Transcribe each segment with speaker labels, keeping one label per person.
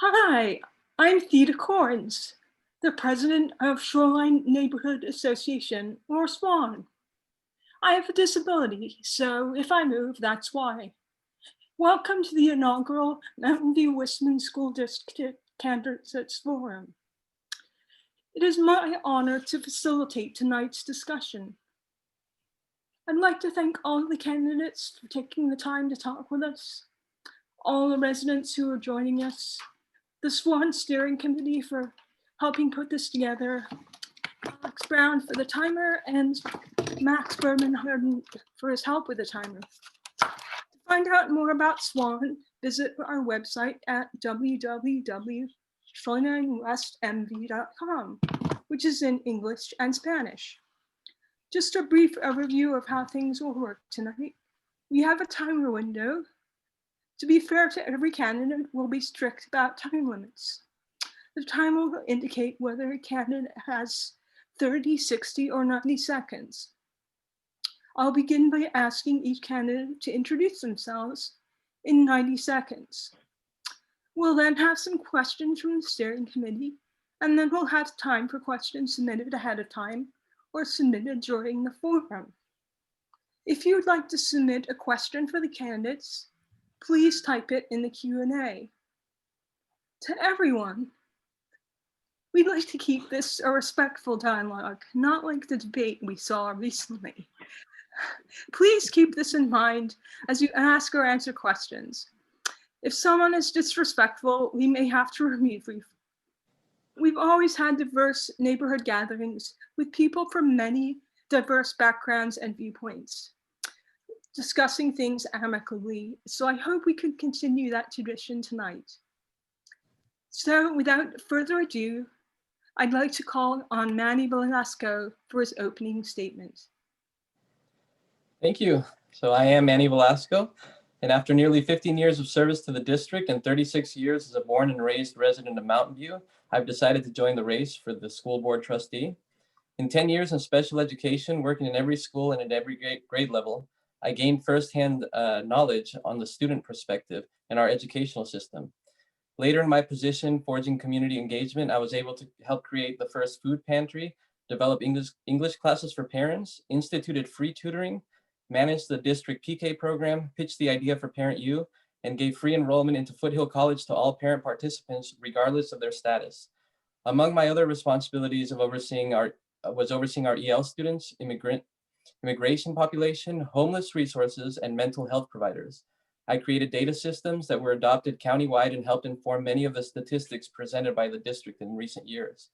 Speaker 1: Hi, I'm Theda Corns, the president of Shoreline Neighborhood Association, or SWAN. I have a disability, so if I move, that's why. Welcome to the inaugural Mountain View Whisman School District Candidates Forum. It is my honor to facilitate tonight's discussion. I'd like to thank all the candidates for taking the time to talk with us, all the residents who are joining us, the SWAN Steering Committee for helping put this together, Alex Brown for the timer, and Max Berman for his help with the timer. To find out more about SWAN, visit our website at www.shorelinewestmv.com, which is in English and Spanish. Just a brief overview of how things will work tonight. We have a timer window. To be fair to every candidate, we'll be strict about time limits. The timer will indicate whether a candidate has 30, 60, or 90 seconds. I'll begin by asking each candidate to introduce themselves in 90 seconds. We'll then have some questions from the steering committee, and then we'll have time for questions submitted ahead of time or submitted during the forum. If you'd like to submit a question for the candidates, please type it in the Q&A. To everyone, we'd like to keep this a respectful dialogue, not like the debate we saw recently. Please keep this in mind as you ask or answer questions. If someone is disrespectful, we may have to remove you. We've always had diverse neighborhood gatherings with people from many diverse backgrounds and viewpoints, discussing things amicably. So I hope we can continue that tradition tonight. So without further ado, I'd like to call on Manny Velasco for his opening statement.
Speaker 2: Thank you. So I am Manny Velasco, and after nearly 15 years of service to the district and 36 years as a born and raised resident of Mountain View, I've decided to join the race for the school board trustee. In 10 years in special education, working in every school and at every grade level, I gained firsthand knowledge on the student perspective in our educational system. Later in my position, forging community engagement, I was able to help create the first food pantry, develop English classes for parents, instituted free tutoring, managed the district PK program, pitched the idea for Parent U, and gave free enrollment into Foothill College to all parent participants, regardless of their status. Among my other responsibilities was overseeing our EL students, immigration population, homeless resources, and mental health providers. I created data systems that were adopted countywide and helped inform many of the statistics presented by the district in recent years.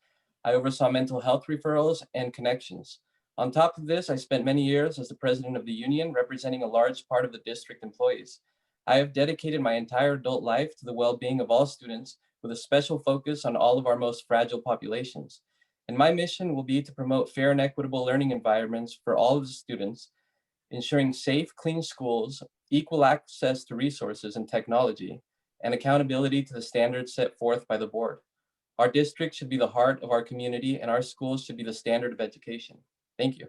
Speaker 2: I oversaw mental health referrals and connections. On top of this, I spent many years as the president of the union, representing a large part of the district employees. I have dedicated my entire adult life to the well-being of all students, with a special focus on all of our most fragile populations. And my mission will be to promote fair and equitable learning environments for all of the students, ensuring safe, clean schools, equal access to resources and technology, and accountability to the standards set forth by the board. Our district should be the heart of our community, and our schools should be the standard of education. Thank you.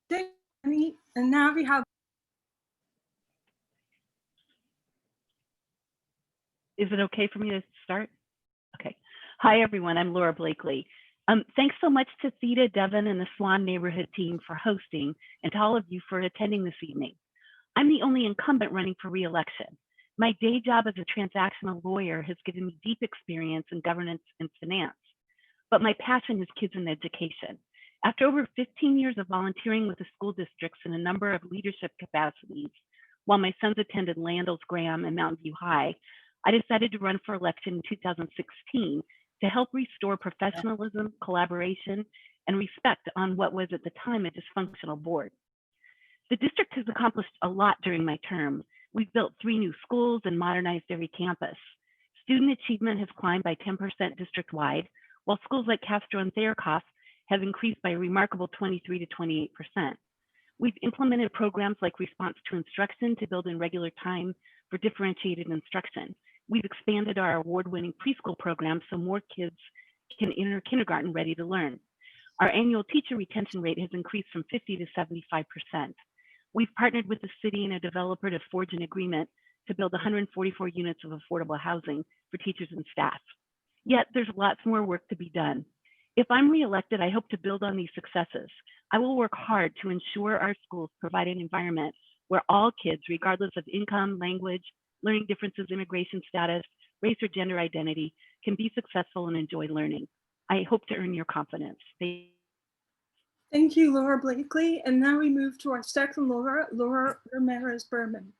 Speaker 1: Thank you, and now we have.
Speaker 3: Is it okay for me to start? Okay. Hi, everyone. I'm Laura Blakely. Thanks so much to Theda, Devin, and the SWAN neighborhood team for hosting, and to all of you for attending this evening. I'm the only incumbent running for re-election. My day job as a transactional lawyer has given me deep experience in governance and finance, but my passion is kids and education. After over 15 years of volunteering with the school districts in a number of leadership capacities, while my sons attended Landals, Graham, and Mountain View High, I decided to run for election in 2016 to help restore professionalism, collaboration, and respect on what was at the time a dysfunctional board. The district has accomplished a lot during my term. We've built 3 new schools and modernized every campus. Student achievement has climbed by 10% district-wide, while schools like Castro and Thayerkoff have increased by a remarkable 23 to 28%. We've implemented programs like response to instruction to build in regular time for differentiated instruction. We've expanded our award-winning preschool program so more kids can enter kindergarten ready to learn. Our annual teacher retention rate has increased from 50 to 75%. We've partnered with the city and a developer to forge an agreement to build 144 units of affordable housing for teachers and staff. Yet there's lots more work to be done. If I'm reelected, I hope to build on these successes. I will work hard to ensure our schools provide an environment where all kids, regardless of income, language, learning differences, immigration status, race or gender identity, can be successful and enjoy learning. I hope to earn your confidence.
Speaker 1: Thank you, Laura Blakely. And now we move to our second Laura, Laura Ramirez-Berman.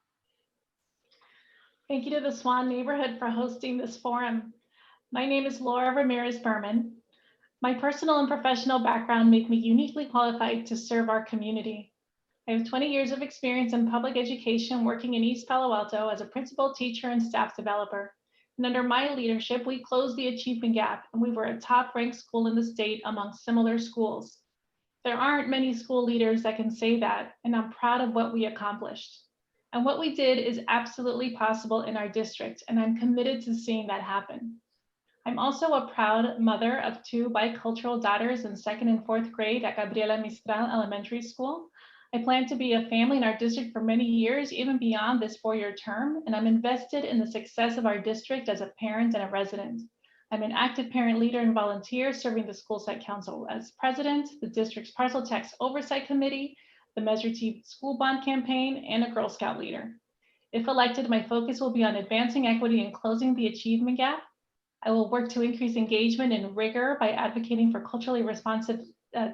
Speaker 4: Thank you to the Swan neighborhood for hosting this forum. My name is Laura Ramirez-Berman. My personal and professional background make me uniquely qualified to serve our community. I have 20 years of experience in public education working in East Palo Alto as a principal, teacher, and staff developer. And under my leadership, we closed the achievement gap, and we were a top-ranked school in the state among similar schools. There aren't many school leaders that can say that, and I'm proud of what we accomplished. And what we did is absolutely possible in our district, and I'm committed to seeing that happen. I'm also a proud mother of 2 bicultural daughters in 2nd and 4th grade at Gabriela Mistral Elementary School. I plan to be a family in our district for many years, even beyond this 4-year term, and I'm invested in the success of our district as a parent and a resident. I'm an active parent leader and volunteer serving the school site council as president, the district's parcel tax oversight committee, the Measure T school bond campaign, and a Girl Scout leader. If elected, my focus will be on advancing equity and closing the achievement gap. I will work to increase engagement and rigor by advocating for culturally responsive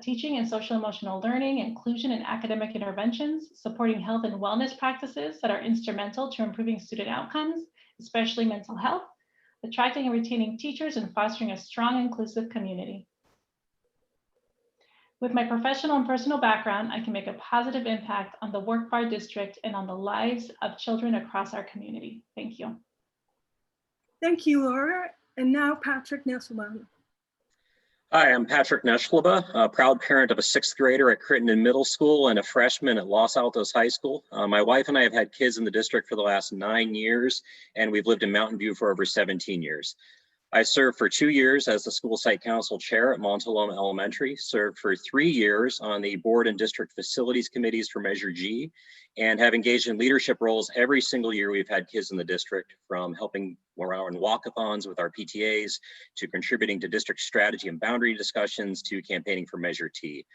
Speaker 4: teaching and social emotional learning, inclusion and academic interventions, supporting health and wellness practices that are instrumental to improving student outcomes, especially mental health, attracting and retaining teachers, and fostering a strong, inclusive community. With my professional and personal background, I can make a positive impact on the work of our district and on the lives of children across our community. Thank you.
Speaker 1: Thank you, Laura. And now Patrick Nesselbaum.
Speaker 5: Hi, I'm Patrick Neshlaba, a proud parent of a 6th grader at Crittenden Middle School and a freshman at Los Altos High School. My wife and I have had kids in the district for the last 9 years, and we've lived in Mountain View for over 17 years. I served for 2 years as the school site council chair at Montaloma Elementary, served for 3 years on the board and district facilities committees for Measure G, and have engaged in leadership roles every single year we've had kids in the district, from helping around walkathons with our PTAs, to contributing to district strategy and boundary discussions, to campaigning for Measure T.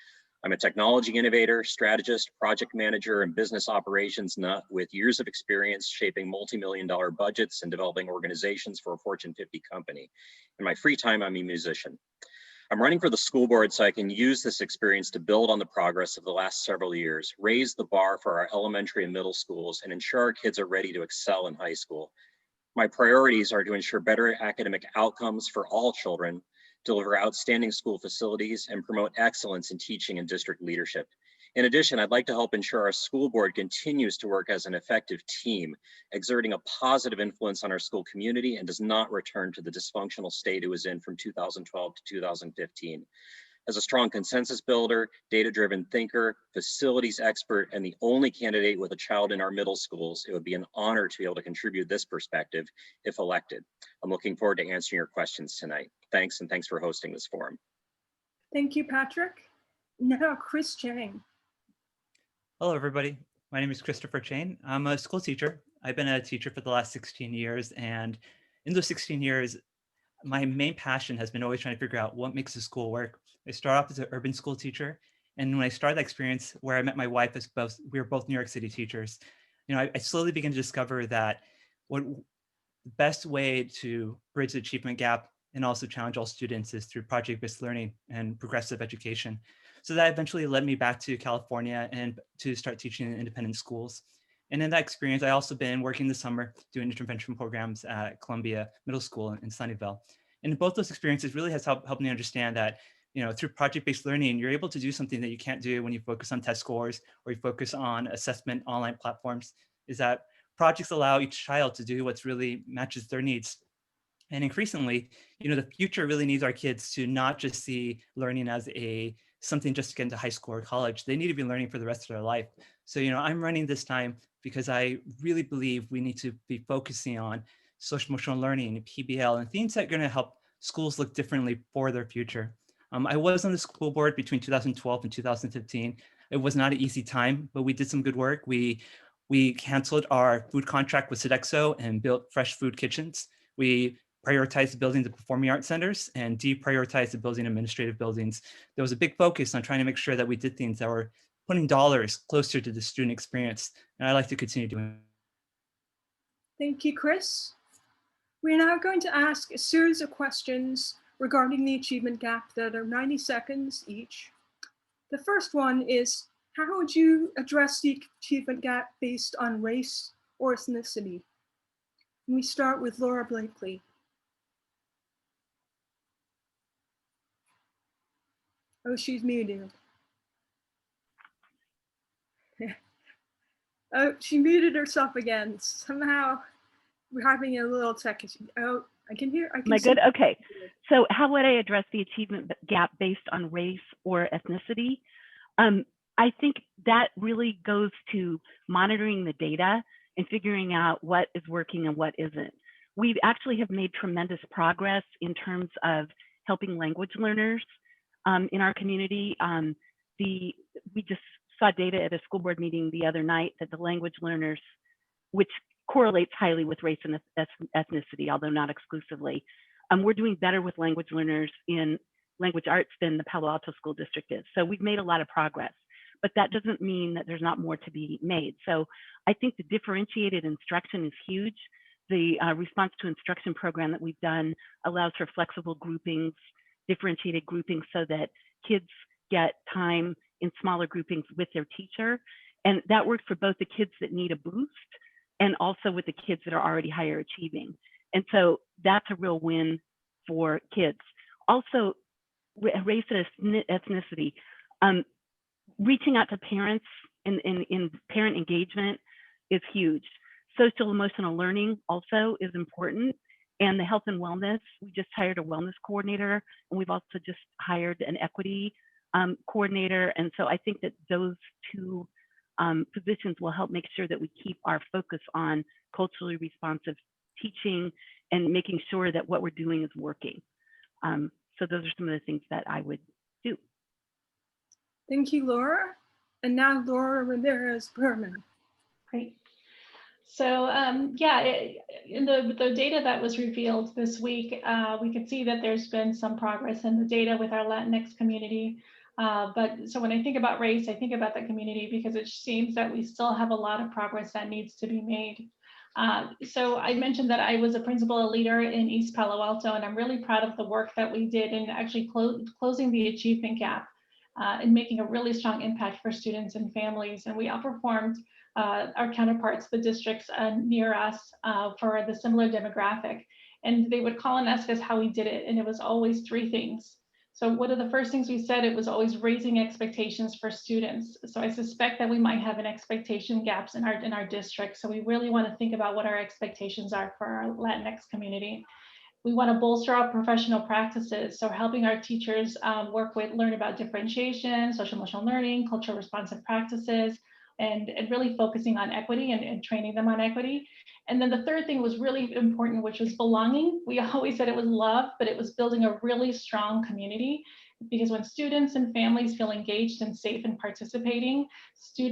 Speaker 5: I'm a technology innovator, strategist, project manager, and business operations nut with years of experience shaping multi-million-dollar budgets and developing organizations for a Fortune 50 company. In my free time, I'm a musician. I'm running for the school board so I can use this experience to build on the progress of the last several years, raise the bar for our elementary and middle schools, and ensure our kids are ready to excel in high school. My priorities are to ensure better academic outcomes for all children, deliver outstanding school facilities, and promote excellence in teaching and district leadership. In addition, I'd like to help ensure our school board continues to work as an effective team, exerting a positive influence on our school community and does not return to the dysfunctional state it was in from 2012 to 2015. As a strong consensus builder, data-driven thinker, facilities expert, and the only candidate with a child in our middle schools, it would be an honor to be able to contribute this perspective if elected. I'm looking forward to answering your questions tonight. Thanks, and thanks for hosting this forum.
Speaker 1: Thank you, Patrick. Now, Chris Chang.
Speaker 6: Hello, everybody. My name is Christopher Chain. I'm a school teacher. I've been a teacher for the last 16 years, and in those 16 years, my main passion has been always trying to figure out what makes a school work. I started off as an urban school teacher, and when I started that experience where I met my wife, as we were both New York City teachers, I slowly began to discover that the best way to bridge the achievement gap and also challenge all students is through project-based learning and progressive education. So that eventually led me back to California and to start teaching in independent schools. And in that experience, I also been working this summer doing intervention programs at Columbia Middle School in Sunnyvale. And both those experiences really has helped me understand that, through project-based learning, you're able to do something that you can't do when you focus on test scores or you focus on assessment online platforms, is that projects allow each child to do what's really matches their needs. And increasingly, the future really needs our kids to not just see learning as something just to get into high school or college. They need to be learning for the rest of their life. So, I'm running this time because I really believe we need to be focusing on social emotional learning, PBL, and things that are going to help schools look differently for their future. I was on the school board between 2012 and 2015. It was not an easy time, but we did some good work. We canceled our food contract with Sodexo and built fresh food kitchens. We prioritized building the performing arts centers and deprioritized the building administrative buildings. There was a big focus on trying to make sure that we did things that were putting dollars closer to the student experience. And I'd like to continue doing.
Speaker 1: Thank you, Chris. We're now going to ask a series of questions regarding the achievement gap that are 90 seconds each. The first one is, how would you address the achievement gap based on race or ethnicity? And we start with Laura Blakely. Oh, she's muted. Oh, she muted herself again. Somehow we're having a little tech issue. Oh, I can hear.
Speaker 3: Am I good? Okay. So how would I address the achievement gap based on race or ethnicity? I think that really goes to monitoring the data and figuring out what is working and what isn't. We actually have made tremendous progress in terms of helping language learners in our community. We just saw data at a school board meeting the other night that the language learners, which correlates highly with race and ethnicity, although not exclusively, we're doing better with language learners in language arts than the Palo Alto School District is. So we've made a lot of progress, but that doesn't mean that there's not more to be made. So I think the differentiated instruction is huge. The response to instruction program that we've done allows for flexible groupings, differentiated groupings so that kids get time in smaller groupings with their teacher. And that works for both the kids that need a boost and also with the kids that are already higher achieving. And so that's a real win for kids. Also, race and ethnicity, reaching out to parents in parent engagement is huge. Social emotional learning also is important. And the health and wellness, we just hired a wellness coordinator, and we've also just hired an equity coordinator. And so I think that those two positions will help make sure that we keep our focus on culturally responsive teaching and making sure that what we're doing is working. So those are some of the things that I would do.
Speaker 1: Thank you, Laura. And now Laura Ramirez-Berman.
Speaker 4: Great. So yeah, in the data that was revealed this week, we could see that there's been some progress in the data with our Latinx community. But so when I think about race, I think about the community because it seems that we still have a lot of progress that needs to be made. So I mentioned that I was a principal leader in East Palo Alto, and I'm really proud of the work that we did in actually closing the achievement gap and making a really strong impact for students and families. And we outperformed our counterparts, the districts near us for the similar demographic. And they would call and ask us how we did it. And it was always three things. So one of the first things we said, it was always raising expectations for students. So I suspect that we might have an expectation gaps in our district. So we really want to think about what our expectations are for our Latinx community. We want to bolster our professional practices. So helping our teachers learn about differentiation, social emotional learning, cultural responsive practices, and really focusing on equity and training them on equity. And then the third thing was really important, which was belonging. We always said it was love, but it was building a really strong community, because when students and families feel engaged and safe and participating,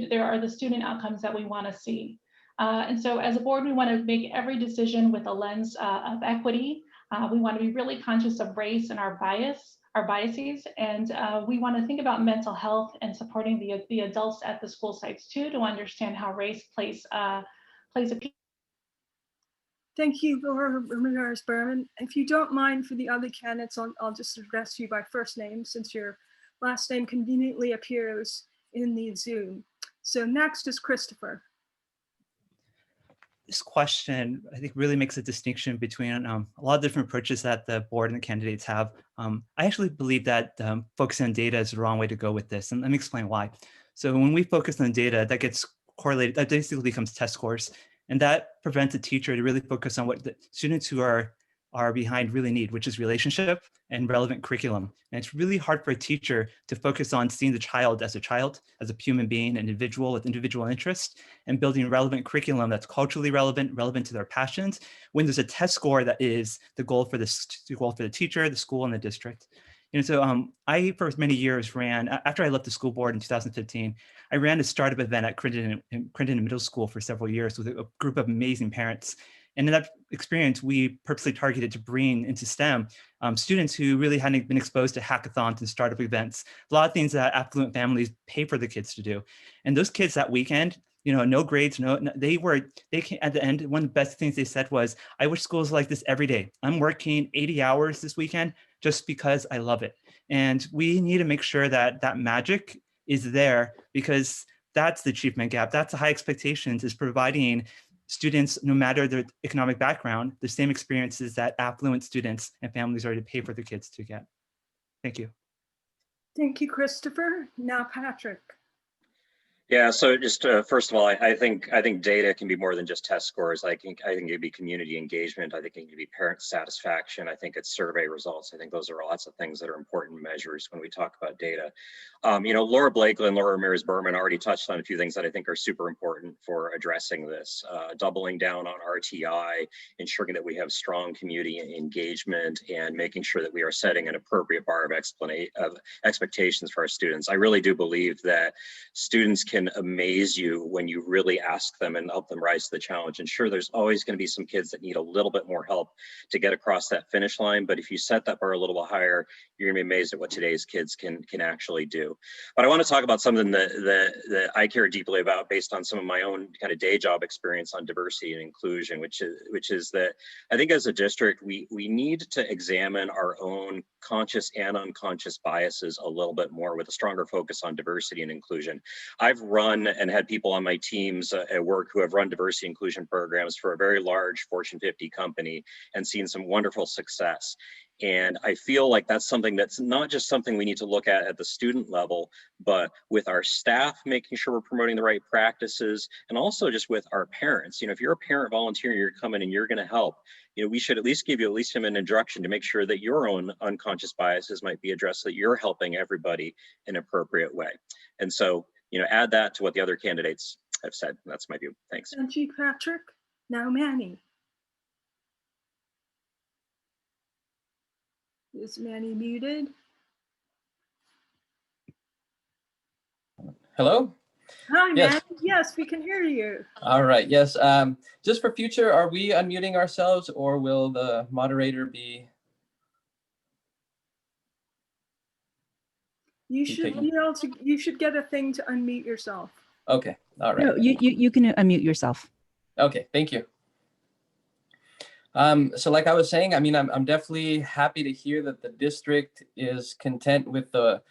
Speaker 4: there are the student outcomes that we want to see. And so as a board, we want to make every decision with a lens of equity. We want to be really conscious of race and our biases, and we want to think about mental health and supporting the adults at the school sites too, to understand how race plays a piece.
Speaker 1: Thank you, Laura Ramirez-Berman. If you don't mind, for the other candidates, I'll just address you by first name since your last name conveniently appears in the Zoom. So next is Christopher.
Speaker 6: This question, I think, really makes a distinction between a lot of different approaches that the board and the candidates have. I actually believe that focusing on data is the wrong way to go with this, and let me explain why. So when we focus on data, that gets correlated, that basically becomes test scores, and that prevents a teacher to really focus on what the students who are behind really need, which is relationship and relevant curriculum. And it's really hard for a teacher to focus on seeing the child, as a human being, an individual with individual interests, and building relevant curriculum that's culturally relevant to their passions, when there's a test score that is the goal for the teacher, the school, and the district. I, for many years, ran, after I left the school board in 2015, I ran a startup event at Crittenden Middle School for several years with a group of amazing parents. And in that experience, we purposely targeted to bring into STEM students who really hadn't been exposed to hackathons and startup events, a lot of things that affluent families pay for the kids to do. And those kids that weekend, no grades, they came at the end. One of the best things they said was, I wish schools like this every day. I'm working 80 hours this weekend just because I love it. And we need to make sure that that magic is there, because that's the achievement gap. That's the high expectations, is providing students, no matter their economic background, the same experiences that affluent students and families already pay for their kids to get. Thank you.
Speaker 1: Thank you, Christopher. Now, Patrick.
Speaker 5: Yeah, so just first of all, I think data can be more than just test scores. I think it could be community engagement. I think it could be parent satisfaction. I think it's survey results. I think those are lots of things that are important measures when we talk about data. Laura Blakely and Laura Ramirez Berman already touched on a few things that I think are super important for addressing this. Doubling down on RTI, ensuring that we have strong community engagement, and making sure that we are setting an appropriate bar of expectations for our students. I really do believe that students can amaze you when you really ask them and help them rise to the challenge. And sure, there's always going to be some kids that need a little bit more help to get across that finish line. But if you set that bar a little bit higher, you're going to be amazed at what today's kids can actually do. But I want to talk about something that I care deeply about based on some of my own kind of day job experience on diversity and inclusion, which is that I think as a district, we need to examine our own conscious and unconscious biases a little bit more, with a stronger focus on diversity and inclusion. I've run and had people on my teams at work who have run diversity inclusion programs for a very large Fortune 50 company and seen some wonderful success. And I feel like that's something that's not just something we need to look at the student level, but with our staff, making sure we're promoting the right practices, and also just with our parents. If you're a parent volunteering, you're coming and you're going to help, we should at least give you an introduction to make sure that your own unconscious biases might be addressed, so that you're helping everybody in an appropriate way. And so, add that to what the other candidates have said. That's my view. Thanks.
Speaker 1: Thank you, Patrick. Now, Manny. Is Manny muted?
Speaker 2: Hello?
Speaker 1: Hi,
Speaker 2: Yes.
Speaker 1: Manny. Yes, we can hear you.
Speaker 2: All right. Yes. Just for future, are we unmuting ourselves, or will the moderator be?
Speaker 1: You should be able to. You should get a thing to unmute yourself.
Speaker 2: Okay. All right.
Speaker 7: No, you can unmute yourself.
Speaker 2: Okay. Thank you. So like I was saying, I mean, I'm definitely happy to hear that the district is content with the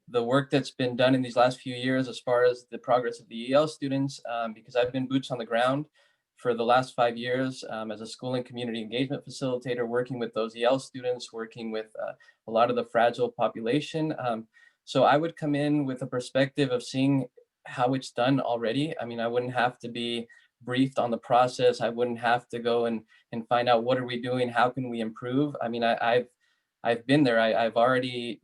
Speaker 2: work that's been done in these last few years as far as the progress of the EL students, because I've been boots on the ground for the last 5 years as a school and community engagement facilitator, working with those EL students, working with a lot of the fragile population. So I would come in with a perspective of seeing how it's done already. I mean, I wouldn't have to be briefed on the process. I wouldn't have to go and find out what are we doing, how can we improve. I mean, I've been there. I've already,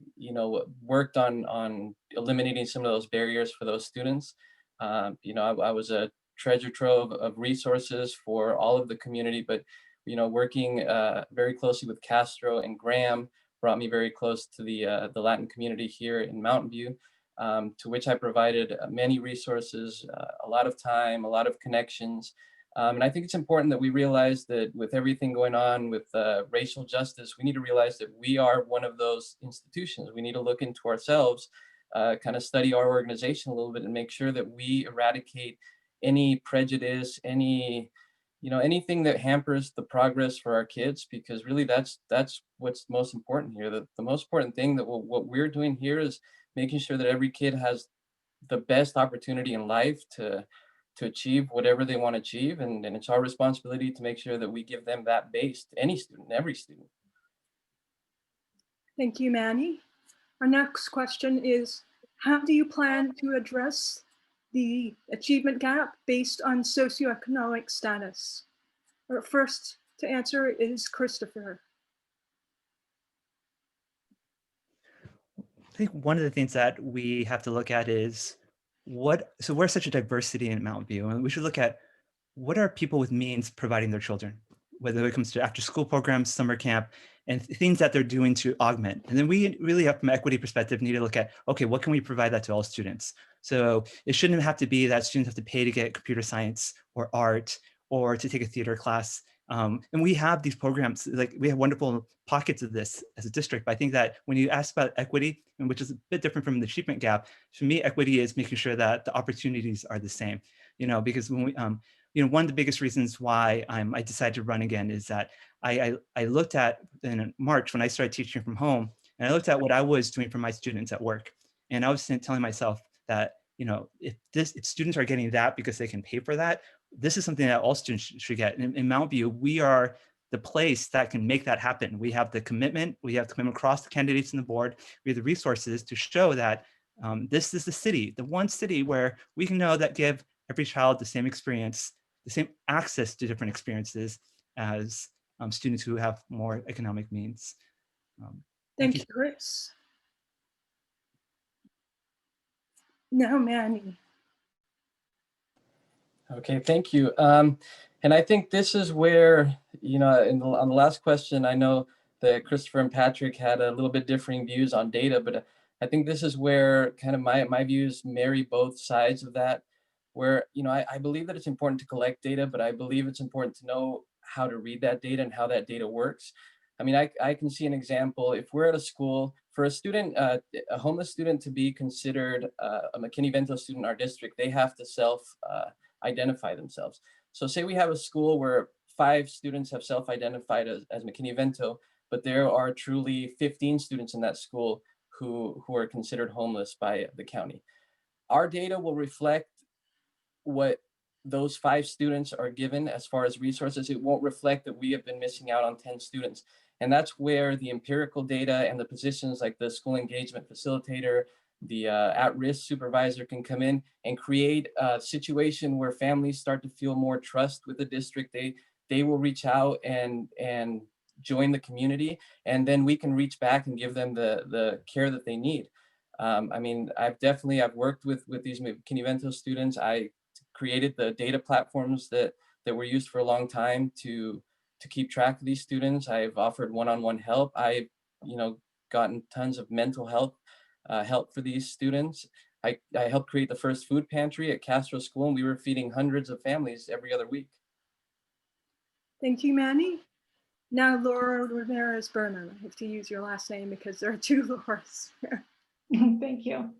Speaker 2: worked on eliminating some of those barriers for those students. I was a treasure trove of resources for all of the community, but, working very closely with Castro and Graham brought me very close to the Latin community here in Mountain View, to which I provided many resources, a lot of time, a lot of connections. And I think it's important that we realize that with everything going on with racial justice, we need to realize that we are one of those institutions. We need to look into ourselves, kind of study our organization a little bit, and make sure that we eradicate any prejudice, anything that hampers the progress for our kids, because really that's what's most important here. The most important thing that what we're doing here is making sure that every kid has the best opportunity in life to achieve whatever they want to achieve. And it's our responsibility to make sure that we give them that base to any student, every student.
Speaker 1: Thank you, Manny. Our next question is, how do you plan to address the achievement gap based on socioeconomic status? Our first to answer is Christopher.
Speaker 6: I think one of the things that we have to look at is so we're such a diversity in Mountain View, and we should look at what are people with means providing their children. whether it comes to after school programs, summer camp, and things that they're doing to augment. And then we really, from an equity perspective, need to look at, okay, what can we provide that to all students? So it shouldn't have to be that students have to pay to get computer science or art or to take a theater class. And we have these programs, like we have wonderful pockets of this as a district. But I think that when you ask about equity, and which is a bit different from the achievement gap, for me, equity is making sure that the opportunities are the same. Because when we, one of the biggest reasons why I decided to run again is that I looked at in March when I started teaching from home, and I looked at what I was doing for my students at work, and I was telling myself that if students are getting that because they can pay for that, this is something that all students should get. And in Mountain View, we are the place that can make that happen. We have the commitment. We have commitment across the candidates and the board. We have the resources to show that this is the city, the one city where we can know that give every child the same experience, the same access to different experiences as students who have more economic means.
Speaker 1: Thank you, Chris. Now, Manny.
Speaker 2: Okay, thank you. And I think this is where, on the last question, I know that Christopher and Patrick had a little bit differing views on data, but I think this is where kind of my views marry both sides of that, where, I believe that it's important to collect data, but I believe it's important to know how to read that data and how that data works. I mean, I can see an example. If we're at a school, for a student, a homeless student to be considered a McKinney-Vento student in our district, they have to self-identify themselves. So say we have a school where 5 students have self-identified as McKinney-Vento, but there are truly 15 students in that school who are considered homeless by the county. Our data will reflect what those 5 students are given as far as resources. It won't reflect that we have been missing out on 10 students. And that's where the empirical data and the positions like the school engagement facilitator, the at-risk supervisor can come in and create a situation where families start to feel more trust with the district. They will reach out and join the community, and then we can reach back and give them the care that they need. I mean, I've worked with these McKinney-Vento students. I created the data platforms that were used for a long time to keep track of these students. I've offered one-on-one help. I've gotten tons of mental health help for these students. I helped create the first food pantry at Castro School, and we were feeding hundreds of families every other week.
Speaker 1: Thank you, Manny. Now, Laura Ramirez Berman. I have to use your last name because there are 2 Lauras.
Speaker 4: Thank you.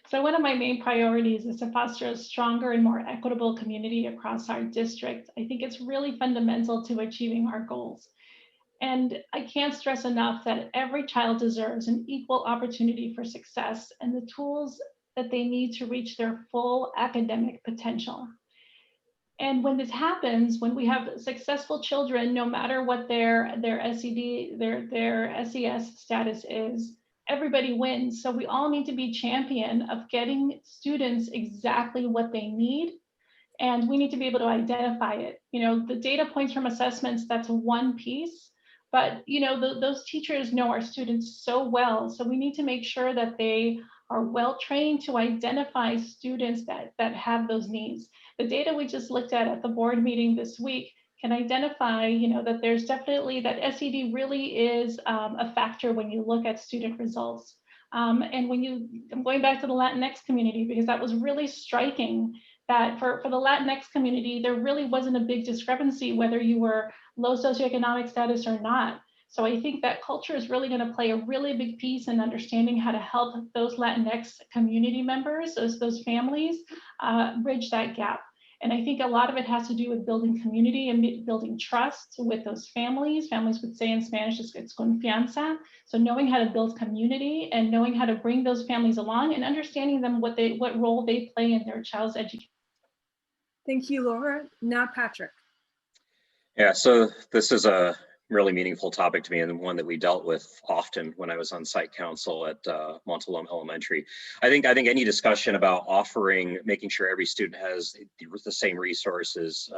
Speaker 4: So one of my main priorities is to foster a stronger and more equitable community across our district. I think it's really fundamental to achieving our goals. And I can't stress enough that every child deserves an equal opportunity for success and the tools that they need to reach their full academic potential. And when this happens, when we have successful children, no matter what their SED, their SES status is, everybody wins. So we all need to be champion of getting students exactly what they need. And we need to be able to identify it. The data points from assessments, that's one piece, but those teachers know our students so well. So we need to make sure that they are well trained to identify students that have those needs. The data we just looked at the board meeting this week can identify, that there's definitely that SED really is a factor when you look at student results. And I'm going back to the Latinx community because that was really striking that for the Latinx community, there really wasn't a big discrepancy whether you were low socioeconomic status or not. So I think that culture is really going to play a really big piece in understanding how to help those Latinx community members, those families, bridge that gap. And I think a lot of it has to do with building community and building trust with those families. Families would say in Spanish, it's confianza. So knowing how to build community and knowing how to bring those families along and understanding them what role they play in their child's education.
Speaker 1: Thank you, Laura. Now, Patrick.
Speaker 5: Yeah, so this is a really meaningful topic to me and one that we dealt with often when I was on site council at Montalome Elementary. I think any discussion about making sure every student has the same resources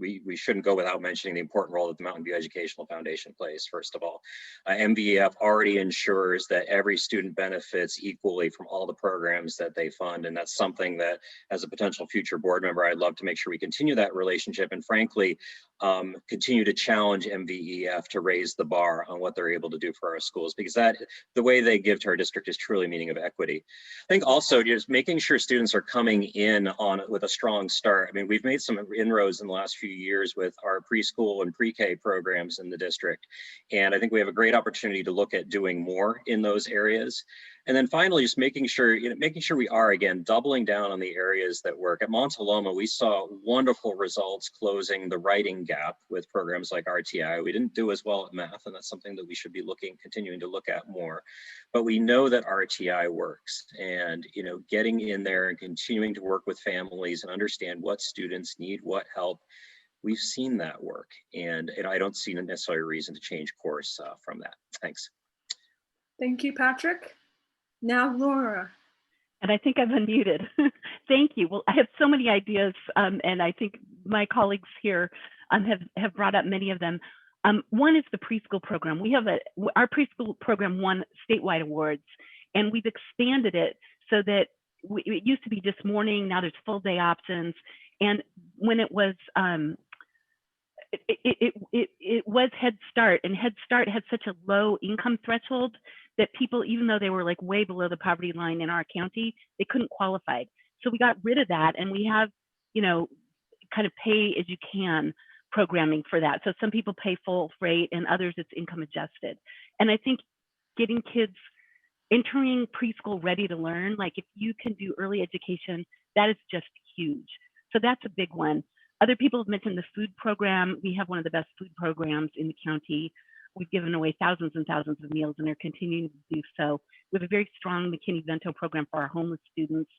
Speaker 5: we shouldn't go without mentioning the important role that the Mountain View Educational Foundation plays, first of all. MVEF already ensures that every student benefits equally from all the programs that they fund. And that's something that, as a potential future board member, I'd love to make sure we continue that relationship, and frankly, continue to challenge MVEF to raise the bar on what they're able to do for our schools, because that the way they give to our district is truly a meaning of equity. I think also just making sure students are coming in on with a strong start. I mean, we've made some inroads in the last few years with our preschool and pre-K programs in the district. And I think we have a great opportunity to look at doing more in those areas. And then finally, just making sure we are, again, doubling down on the areas that work. At Montaloma, we saw wonderful results closing the writing gap with programs like RTI. We didn't do as well at math, and that's something that we should be continuing to look at more. But we know that RTI works, and getting in there and continuing to work with families and understand what students need, what help. We've seen that work, and I don't see necessarily a reason to change course from that. Thanks.
Speaker 1: Thank you, Patrick. Now, Laura.
Speaker 3: And I think I've unmuted. Thank you. Well, I have so many ideas, and I think my colleagues here have brought up many of them. One is the preschool program. We have our preschool program won statewide awards, and we've expanded it so that it used to be just morning. Now there's full day options. And when it was it was Head Start, and Head Start had such a low income threshold that people, even though they were like way below the poverty line in our county, they couldn't qualify. So we got rid of that, and we have, kind of pay as you can programming for that. So some people pay full rate, and others it's income adjusted. And I think getting kids entering preschool ready to learn, like if you can do early education, that is just huge. So that's a big one. Other people have mentioned the food program. We have one of the best food programs in the county. We've given away thousands and thousands of meals, and are continuing to do so. We have a very strong McKinney-Vento program for our homeless students.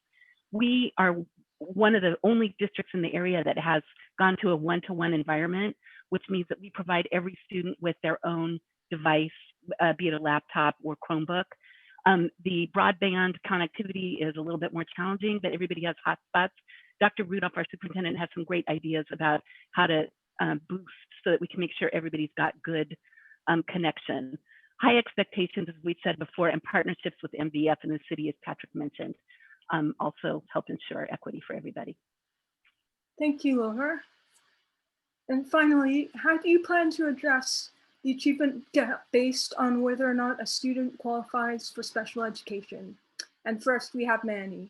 Speaker 3: We are one of the only districts in the area that has gone to a one-to-one environment, which means that we provide every student with their own device, be it a laptop or Chromebook. The broadband connectivity is a little bit more challenging, but everybody has hotspots. Dr. Rudolph, our superintendent, has some great ideas about how to boost so that we can make sure everybody's got good connection. High expectations, as we said before, and partnerships with MVF and the city, as Patrick mentioned, also help ensure equity for everybody.
Speaker 1: Thank you, Laura. And finally, how do you plan to address the achievement gap based on whether or not a student qualifies for special education? And first, we have Manny.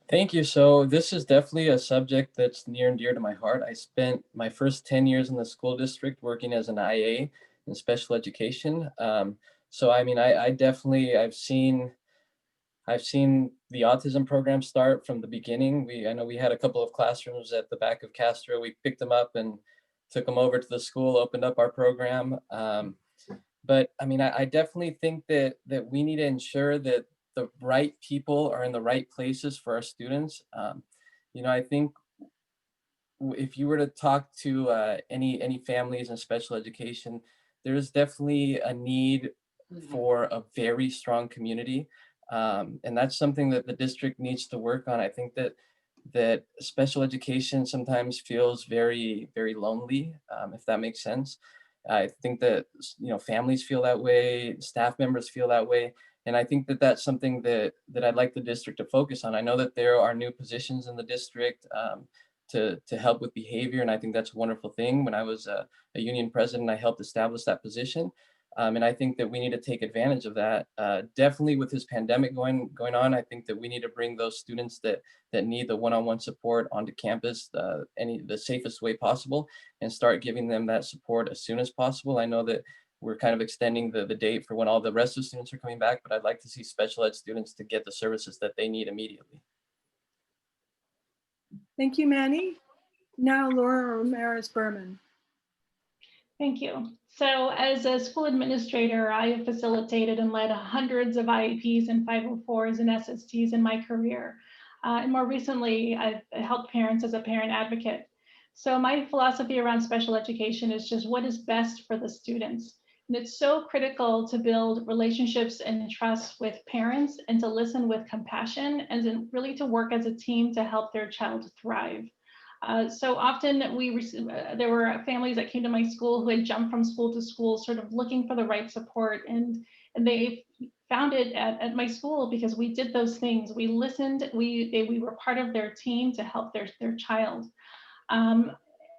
Speaker 2: Thank you. So this is definitely a subject that's near and dear to my heart. I spent my first 10 years in the school district working as an IA in special education. So I mean, I've seen the autism program start from the beginning. I know we had a couple of classrooms at the back of Castro. We picked them up and took them over to the school, opened up our program. But I mean, I definitely think that we need to ensure that the right people are in the right places for our students. I think if you were to talk to any families in special education, there's definitely a need for a very strong community. And that's something that the district needs to work on. I think that special education sometimes feels very, very lonely, if that makes sense. I think that, families feel that way, staff members feel that way. And I think that that's something that I'd like the district to focus on. I know that there are new positions in the district to help with behavior, and I think that's a wonderful thing. When I was a union president, I helped establish that position. And I think that we need to take advantage of that. Definitely with this pandemic going on, I think that we need to bring those students that need the one-on-one support onto campus the safest way possible, and start giving them that support as soon as possible. I know that we're kind of extending the date for when all the rest of the students are coming back, but I'd like to see special ed students to get the services that they need immediately.
Speaker 1: Thank you, Manny. Now, Laura Ramirez-Berman.
Speaker 4: Thank you. So as a school administrator, I have facilitated and led hundreds of IEPs and 504s and SSTs in my career. And more recently, I've helped parents as a parent advocate. So my philosophy around special education is just what is best for the students. And it's so critical to build relationships and trust with parents and to listen with compassion and then really to work as a team to help their child thrive. So often there were families that came to my school who had jumped from school to school, sort of looking for the right support. And they found it at my school because we did those things. We listened, we were part of their team to help their child.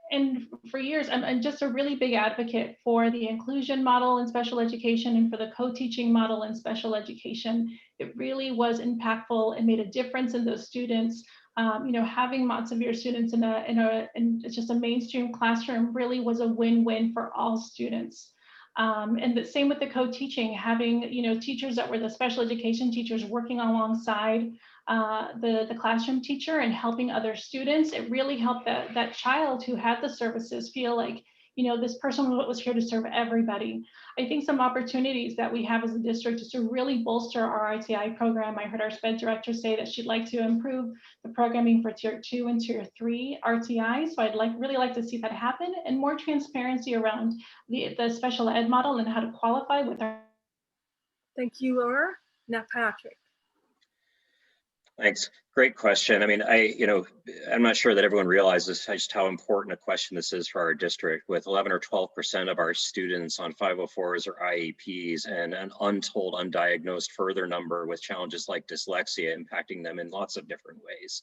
Speaker 4: And for years, I'm just a really big advocate for the inclusion model in special education and for the co-teaching model in special education. It really was impactful and made a difference in those students. Having Montsevier students in just a mainstream classroom really was a win-win for all students. And the same with the co-teaching, having teachers that were the special education teachers working alongside the classroom teacher and helping other students. It really helped that child who had the services feel like, this person was here to serve everybody. I think some opportunities that we have as a district is to really bolster our RTI program. I heard our SPED director say that she'd like to improve the programming for tier 2 and tier 3 RTI. So I'd really like to see that happen, and more transparency around the special ed model and how to qualify with our.
Speaker 1: Thank you, Laura. Now, Patrick.
Speaker 5: Thanks. Great question. I mean, I'm not sure that everyone realizes just how important a question this is for our district, with 11 or 12% of our students on 504s or IEPs and an untold, undiagnosed further number with challenges like dyslexia impacting them in lots of different ways.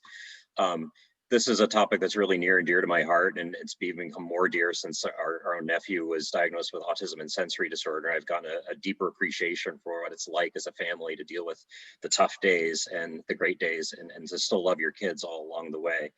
Speaker 5: This is a topic that's really near and dear to my heart, and it's become more dear since our own nephew was diagnosed with autism and sensory disorder. I've gotten a deeper appreciation for what it's like as a family to deal with the tough days and the great days, and to still love your kids all along the way.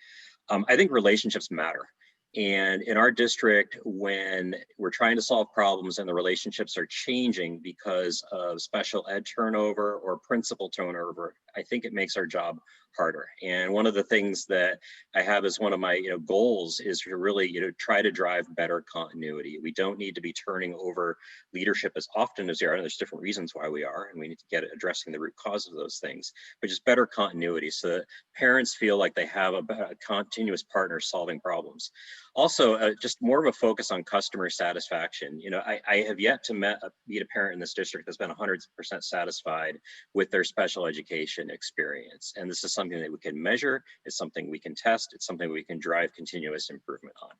Speaker 5: I think relationships matter. And in our district, when we're trying to solve problems and the relationships are changing because of special ed turnover or principal turnover, I think it makes our job harder. And one of the things that I have as one of my goals is to really try to drive better continuity. We don't need to be turning over leadership as often as we are, and there's different reasons why we are, and we need to get addressing the root cause of those things, but just better continuity so that parents feel like they have a continuous partner solving problems. Also, just more of a focus on customer satisfaction. I have yet to meet a parent in this district that's been 100% satisfied with their special education experience. And this is something that we can measure, it's something we can test, it's something we can drive continuous improvement on.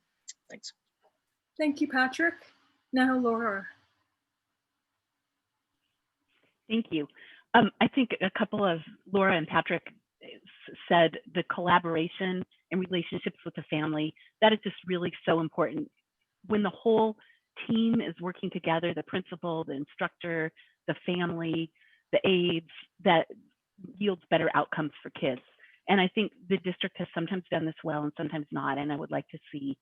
Speaker 5: Thanks.
Speaker 1: Thank you, Patrick. Now, Laura.
Speaker 3: Thank you. I think a couple of Laura and Patrick said the collaboration and relationships with the family, that is just really so important. When the whole team is working together, the principal, the instructor, the family, the aides, that yields better outcomes for kids. And I think the district has sometimes done this well and sometimes not, and I would like to see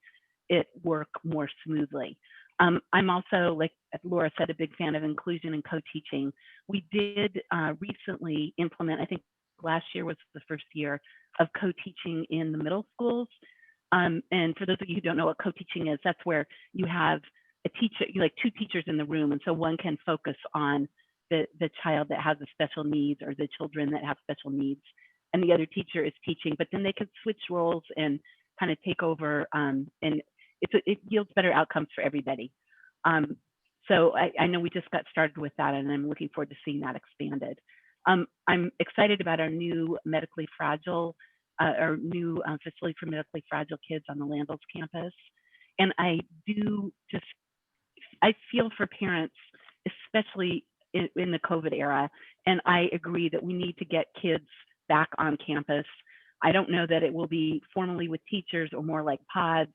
Speaker 3: it work more smoothly. I'm also, like Laura said, a big fan of inclusion and co-teaching. We did recently implement, I think last year was the first year of co-teaching in the middle schools. And for those of you who don't know what co-teaching is, that's where you have a teacher, like two teachers in the room. And so one can focus on the child that has a special needs or the children that have special needs. And the other teacher is teaching, but then they could switch roles and kind of take over, and it yields better outcomes for everybody. So I know we just got started with that, and I'm looking forward to seeing that expanded. I'm excited about our new medically fragile, our new facility for medically fragile kids on the Landals campus. And I feel for parents, especially in the COVID era, and I agree that we need to get kids back on campus. I don't know that it will be formally with teachers or more like pods,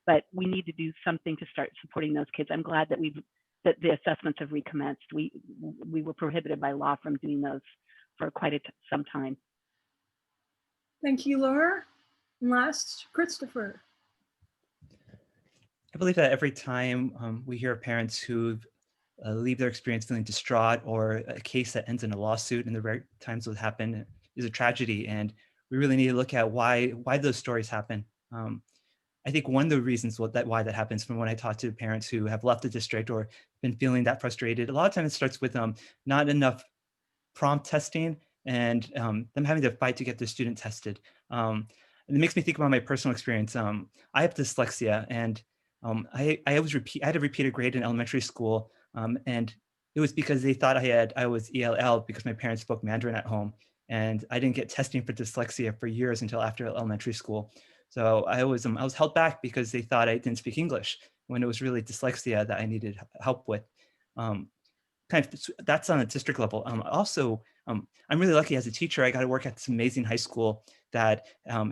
Speaker 3: but we need to do something to start supporting those kids. I'm glad that that the assessments have recommenced. We were prohibited by law from doing those for quite some time.
Speaker 1: Thank you, Laura. And last, Christopher.
Speaker 6: I believe that every time we hear of parents who leave their experience feeling distraught, or a case that ends in a lawsuit, and the rare times those happen, is a tragedy. And we really need to look at why those stories happen. I think one of the reasons why that happens, from when I talk to parents who have left the district or been feeling that frustrated, a lot of times it starts with not enough prompt testing and them having to fight to get their student tested. And it makes me think about my personal experience. I have dyslexia, and I had to repeat a grade in elementary school And it was because they thought I was ELL because my parents spoke Mandarin at home. And I didn't get testing for dyslexia for years until after elementary school. So I was held back because they thought I didn't speak English when it was really dyslexia that I needed help with. That's on a district level. I'm really lucky as a teacher. I got to work at this amazing high school that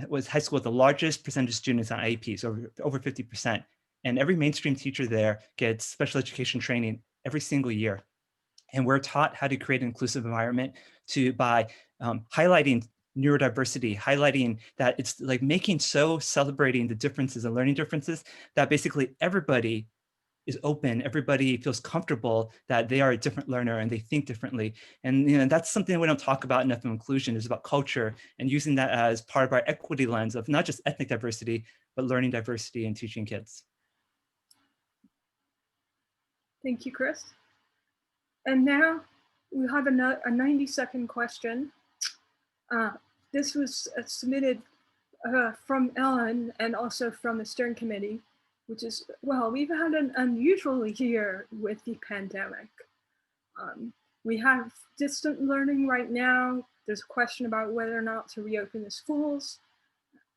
Speaker 6: was high school with the largest percentage of students on IEP, so over 50%. And every mainstream teacher there gets special education training every single year. And we're taught how to create an inclusive environment by highlighting neurodiversity, highlighting that it's like celebrating the differences and learning differences, that basically everybody is open, everybody feels comfortable that they are a different learner and they think differently. And that's something we don't talk about enough in inclusion, is about culture and using that as part of our equity lens of not just ethnic diversity, but learning diversity and teaching kids.
Speaker 1: Thank you, Chris. And now we have a 90-second question. This was submitted from Ellen and also from the steering committee, which is, well, we've had an unusual year with the pandemic. We have distant learning right now. There's a question about whether or not to reopen the schools.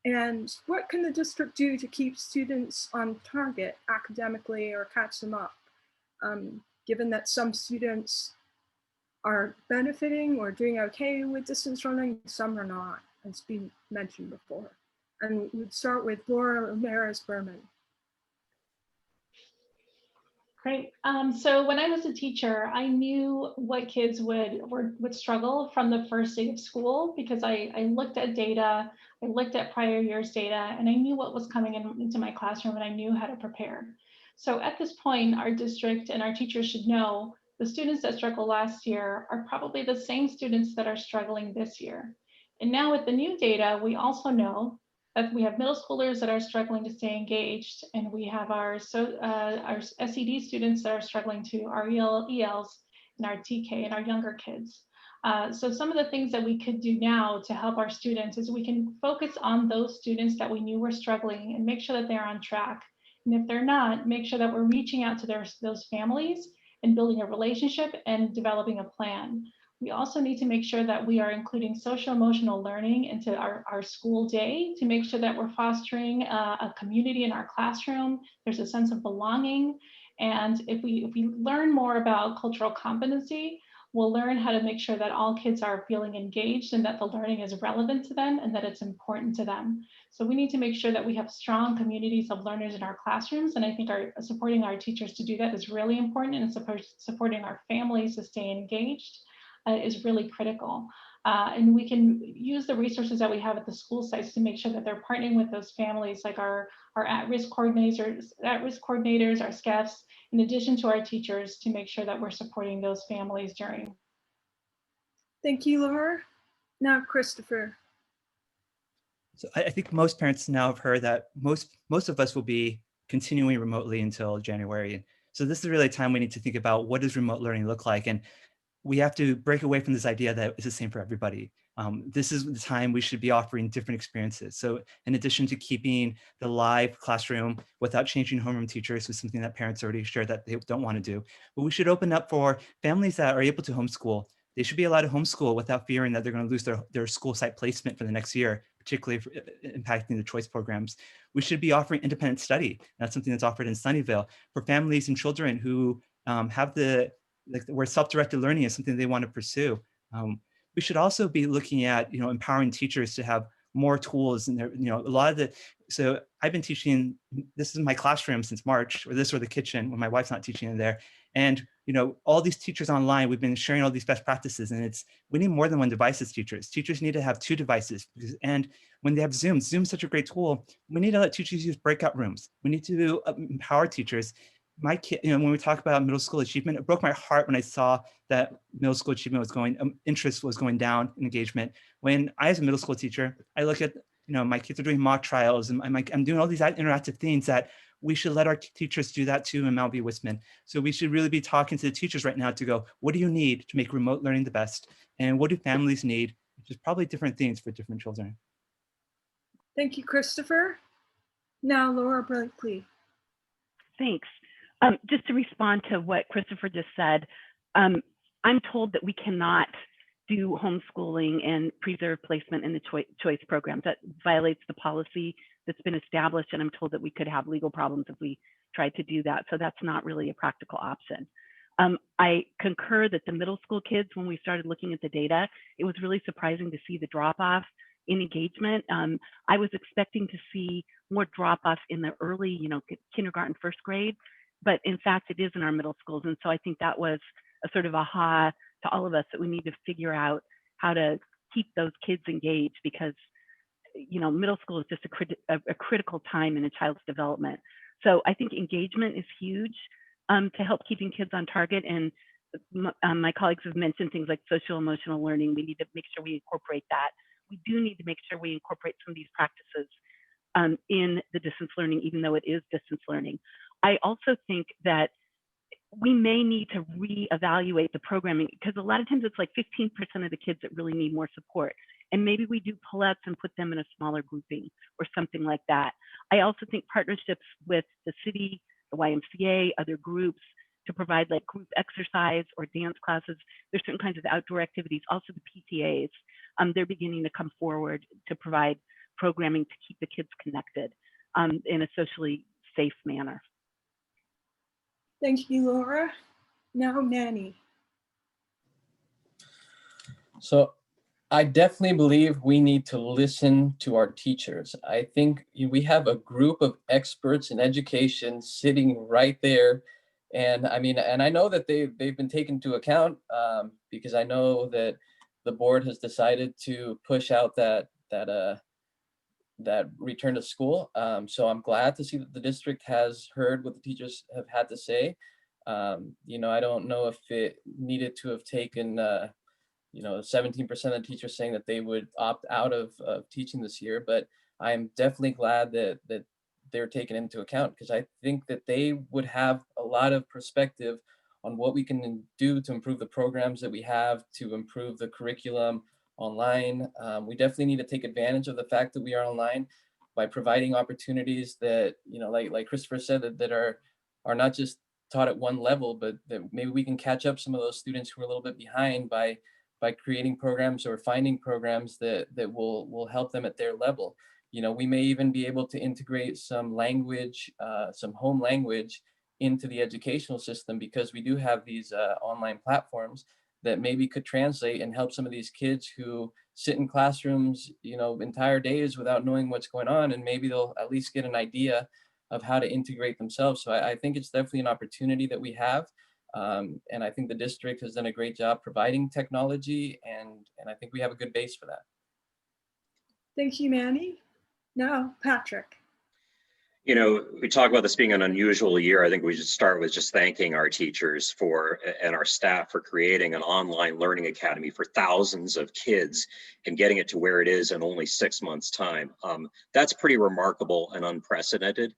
Speaker 1: And what can the district do to keep students on target academically or catch them up? Given that some students are benefiting or doing okay with distance learning, some are not, as been mentioned before. And we'd start with Laura Ramirez-Berman.
Speaker 4: Great. So when I was a teacher, I knew what kids would struggle from the first day of school, because I looked at data, I looked at prior year's data, and I knew what was coming into my classroom, and I knew how to prepare. So at this point, our district and our teachers should know the students that struggled last year are probably the same students that are struggling this year. And now with the new data, we also know that we have middle schoolers that are struggling to stay engaged, and we have our SED students that are struggling to our ELs and our TK and our younger kids. So some of the things that we could do now to help our students is we can focus on those students that we knew were struggling and make sure that they're on track. And if they're not, make sure that we're reaching out to those families and building a relationship and developing a plan. We also need to make sure that we are including social emotional learning into our school day to make sure that we're fostering a community in our classroom. There's a sense of belonging. And if we learn more about cultural competency, we'll learn how to make sure that all kids are feeling engaged and that the learning is relevant to them and that it's important to them. So we need to make sure that we have strong communities of learners in our classrooms. And I think supporting our teachers to do that is really important, and supporting our families to stay engaged is really critical. And we can use the resources that we have at the school sites to make sure that they're partnering with those families, like our at-risk coordinators, our SCEFs, in addition to our teachers, to make sure that we're supporting those families during.
Speaker 1: Thank you, Laura. Now, Christopher.
Speaker 6: So I think most parents now have heard that most of us will be continuing remotely until January. So this is really a time we need to think about, what does remote learning look like? And we have to break away from this idea that it's the same for everybody. This is the time we should be offering different experiences. So in addition to keeping the live classroom without changing homeroom teachers, was something that parents already shared that they don't want to do, but we should open up for families that are able to homeschool. They should be allowed to homeschool without fearing that they're going to lose their school site placement for the next year, particularly for impacting the choice programs. We should be offering independent study. That's something that's offered in Sunnyvale for families and children who have where self-directed learning is something they want to pursue. We should also be looking at, empowering teachers to have more tools and so I've been teaching, this is my classroom since March, or the kitchen when my wife's not teaching in there. And, all these teachers online, we've been sharing all these best practices, and we need more than one device as teachers. Teachers need to have 2 devices, and when they have Zoom's such a great tool. We need to let teachers use breakout rooms. We need to empower teachers. My kid, when we talk about middle school achievement, it broke my heart when I saw that middle school achievement interest was going down in engagement. When I, as a middle school teacher, I look at, my kids are doing mock trials, and I'm doing all these interactive things that we should let our teachers do that too in Whisman. So we should really be talking to the teachers right now to go, what do you need to make remote learning the best? And what do families need? Which is probably different things for different children.
Speaker 1: Thank you, Christopher. Now, Laura Blakely.
Speaker 3: Thanks. Just to respond to what Christopher just said, I'm told that we cannot do homeschooling and preserve placement in the choice programs. That violates the policy that's been established, and I'm told that we could have legal problems if we tried to do that. So that's not really a practical option. I concur that the middle school kids, when we started looking at the data, it was really surprising to see the drop-off in engagement. I was expecting to see more drop-off in the early, kindergarten, first grade, but in fact, it is in our middle schools. And so I think that was a sort of aha to all of us that we need to figure out how to keep those kids engaged, because middle school is just a critical time in a child's development. So I think engagement is huge to help keeping kids on target. And my colleagues have mentioned things like social emotional learning. We need to make sure we incorporate that. We do need to make sure we incorporate some of these practices in the distance learning, even though it is distance learning. I also think that we may need to reevaluate the programming, because a lot of times it's like 15% of the kids that really need more support. And maybe we do pull-outs and put them in a smaller grouping or something like that. I also think partnerships with the city, the YMCA, other groups to provide like group exercise or dance classes. There's certain kinds of outdoor activities, also the PTAs. They're beginning to come forward to provide programming to keep the kids connected in a socially safe manner.
Speaker 1: Thank you, Laura. Now, Manny.
Speaker 2: So I definitely believe we need to listen to our teachers. I think we have a group of experts in education sitting right there. And I know that they've been taken into account because I know that the board has decided to push out that return to school. So I'm glad to see that the district has heard what the teachers have had to say. I don't know if it needed to have taken 17% of teachers saying that they would opt out of teaching this year, but I'm definitely glad that they're taken into account, because I think that they would have a lot of perspective on what we can do to improve the programs that we have, to improve the curriculum online. We definitely need to take advantage of the fact that we are online by providing opportunities that, like Christopher said, that are not just taught at one level, but that maybe we can catch up some of those students who are a little bit behind by creating programs or finding programs that will help them at their level. We may even be able to integrate some language, some home language into the educational system, because we do have these online platforms that maybe could translate and help some of these kids who sit in classrooms, entire days without knowing what's going on, and maybe they'll at least get an idea of how to integrate themselves. So I think it's definitely an opportunity that we have. And I think the district has done a great job providing technology, and I think we have a good base for that.
Speaker 1: Thank you, Manny. Now, Patrick.
Speaker 5: We talk about this being an unusual year. I think we should start with just thanking our teachers and our staff for creating an online learning academy for thousands of kids and getting it to where it is in only 6 months' time. That's pretty remarkable and unprecedented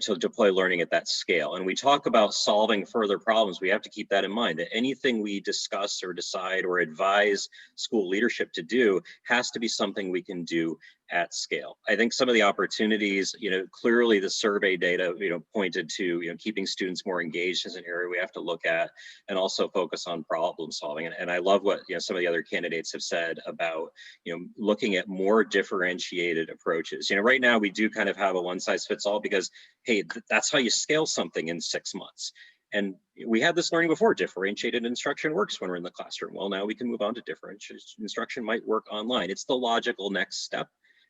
Speaker 5: to deploy learning at that scale. And we talk about solving further problems. We have to keep that in mind, that anything we discuss or decide or advise school leadership to do has to be something we can do at scale. I think some of the opportunities, clearly the survey data, pointed to, keeping students more engaged is an area we have to look at, and also focus on problem solving. And I love what, some of the other candidates have said about, looking at more differentiated approaches. Right now we do kind of have a one size fits all, because, hey, that's how you scale something in 6 months. And we had this learning before. Differentiated instruction works when we're in the classroom. Well, now we can move on to differentiated instruction might work online. It's the logical next step.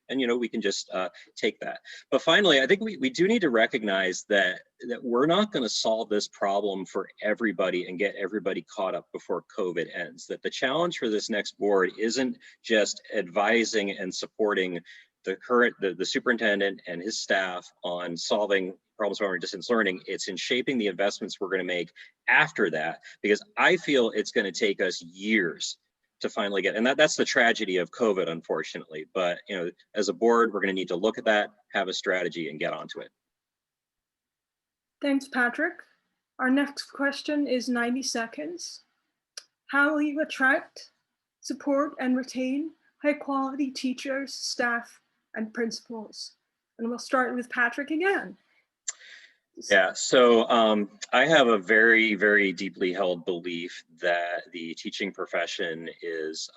Speaker 5: And, we can just take that. But finally, I think we do need to recognize that we're not going to solve this problem for everybody and get everybody caught up before COVID ends. That the challenge for this next board isn't just advising and supporting the superintendent and his staff on solving problems around distance learning. It's in shaping the investments we're going to make after that, because I feel it's going to take us years to finally get, and that's the tragedy of COVID, unfortunately. But as a board, we're going to need to look at that, have a strategy, and get onto it.
Speaker 1: Thanks, Patrick. Our next question is 90 seconds. How will you attract, support, and retain high-quality teachers, staff, and principals? And we'll start with Patrick again.
Speaker 5: Yeah, so I have a very, very deeply held belief that the teaching profession is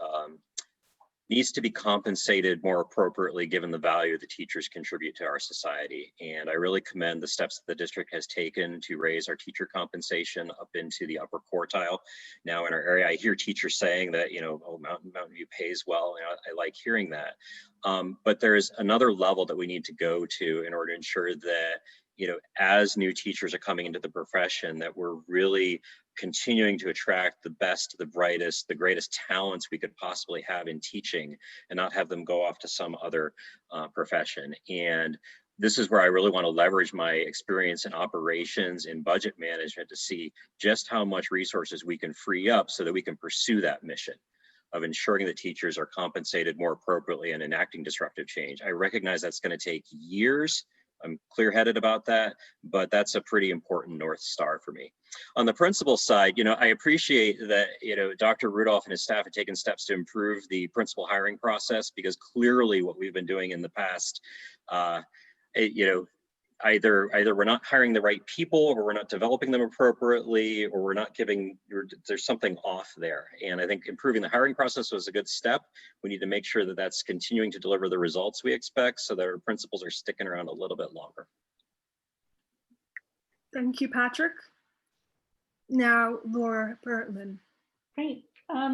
Speaker 5: needs to be compensated more appropriately given the value the teachers contribute to our society. And I really commend the steps that the district has taken to raise our teacher compensation up into the upper quartile. Now in our area, I hear teachers saying that, you know, oh, Mountain View pays well. You know, I like hearing that. But there's another level that we need to go to in order to ensure that, you know, as new teachers are coming into the profession, that we're really continuing to attract the best, the brightest, the greatest talents we could possibly have in teaching and not have them go off to some other profession. And this is where I really want to leverage my experience in operations and budget management to see just how much resources we can free up so that we can pursue that mission of ensuring that teachers are compensated more appropriately and enacting disruptive change. I recognize that's going to take years. I'm clear-headed about that, but that's a pretty important North Star for me. On the principal side, you know, I appreciate that, you know, Dr. Rudolph and his staff have taken steps to improve the principal hiring process, because clearly what we've been doing in the past, you know, either we're not hiring the right people, or we're not developing them appropriately, or we're not giving, there's something off there. And I think improving the hiring process was a good step. We need to make sure that that's continuing to deliver the results we expect so that our principals are sticking around a little bit longer.
Speaker 1: Thank you, Patrick. Now, Laura Bertman.
Speaker 4: Great.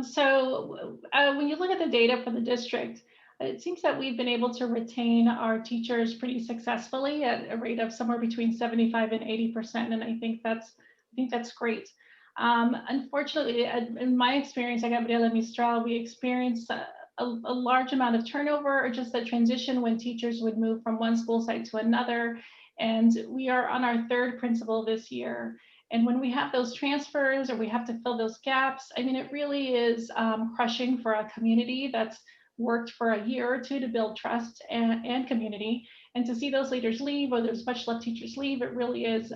Speaker 4: So when you look at the data from the district, it seems that we've been able to retain our teachers pretty successfully at a rate of somewhere between 75 and 80%, and I think that's great. Unfortunately, in my experience at Gabriela Mistral, we experienced a large amount of turnover, or just the transition when teachers would move from one school site to another. And we are on our third principal this year. And when we have those transfers, or we have to fill those gaps, I mean, it really is crushing for a community that's worked for a year or two to build trust and community. And to see those leaders leave, or those special ed teachers leave, it really is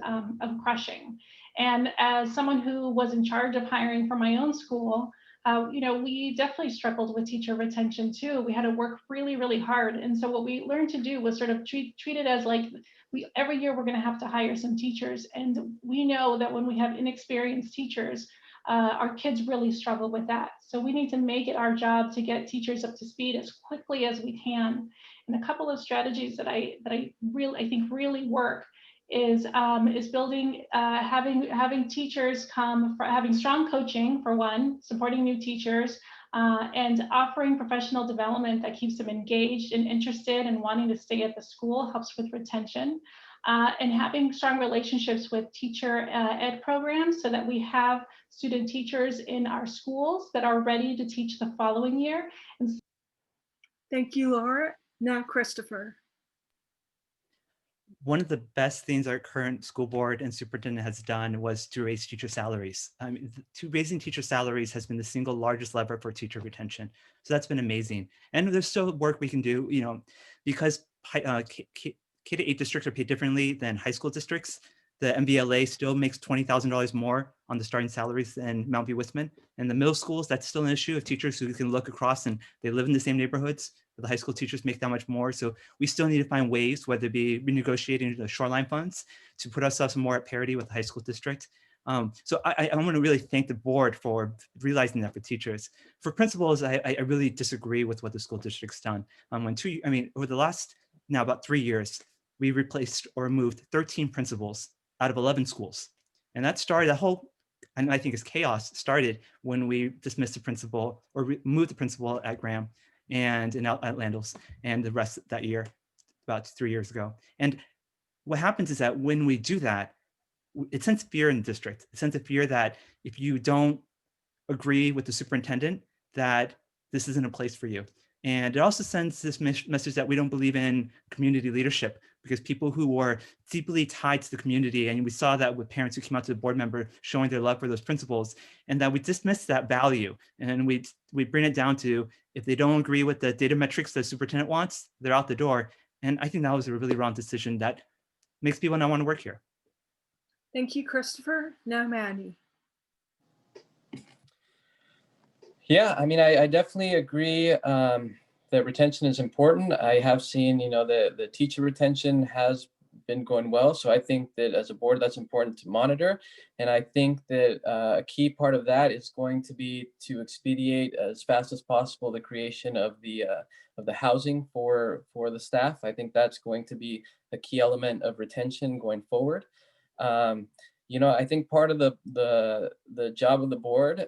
Speaker 4: crushing. And as someone who was in charge of hiring for my own school, you know, we definitely struggled with teacher retention too. We had to work really, really hard. And so what we learned to do was sort of treat it as like, every year we're going to have to hire some teachers. And we know that when we have inexperienced teachers, our kids really struggle with that. So we need to make it our job to get teachers up to speed as quickly as we can. And a couple of strategies that I think really work is building, having teachers come, having strong coaching for one, supporting new teachers, and offering professional development that keeps them engaged and interested and wanting to stay at the school, helps with retention. And having strong relationships with teacher ed programs so that we have student teachers in our schools that are ready to teach the following year.
Speaker 1: Thank you, Laura. Now, Christopher.
Speaker 6: One of the best things our current school board and superintendent has done was to raise teacher salaries. Raising teacher salaries has been the single largest lever for teacher retention. So that's been amazing. And there's still work we can do, you know, because K-8 districts are paid differently than high school districts. The MVLA still makes $20,000 more on the starting salaries than Mount View Whisman. And the middle schools, that's still an issue of teachers who can look across and they live in the same neighborhoods. The high school teachers make that much more. So we still need to find ways, whether it be renegotiating the Shoreline funds to put ourselves more at parity with the high school district. So I want to really thank the board for realizing that for teachers. For principals, I really disagree with what the school district's done. Over the last, now about 3 years, we replaced or removed 13 principals out of 11 schools. And that started, and I think it's chaos, started when we dismissed the principal or removed the principal at Graham and at Landals and the rest that year, about 3 years ago. And what happens is that when we do that, it sends fear in the district. It sends a fear that if you don't agree with the superintendent, that this isn't a place for you. And it also sends this message that we don't believe in community leadership, because people who are deeply tied to the community, and we saw that with parents who came out to the board member showing their love for those principals, and that we dismiss that value. And we bring it down to, if they don't agree with the data metrics the superintendent wants, they're out the door. And I think that was a really wrong decision that makes people not want to work here.
Speaker 1: Thank you, Christopher. Now, Manny.
Speaker 2: Yeah, I mean, I definitely agree that retention is important. I have seen, you know, the teacher retention has been going well. So I think that as a board, that's important to monitor. And I think that a key part of that is going to be to expedite as fast as possible the creation of the housing for the staff. I think that's going to be a key element of retention going forward. I think part of the job of the board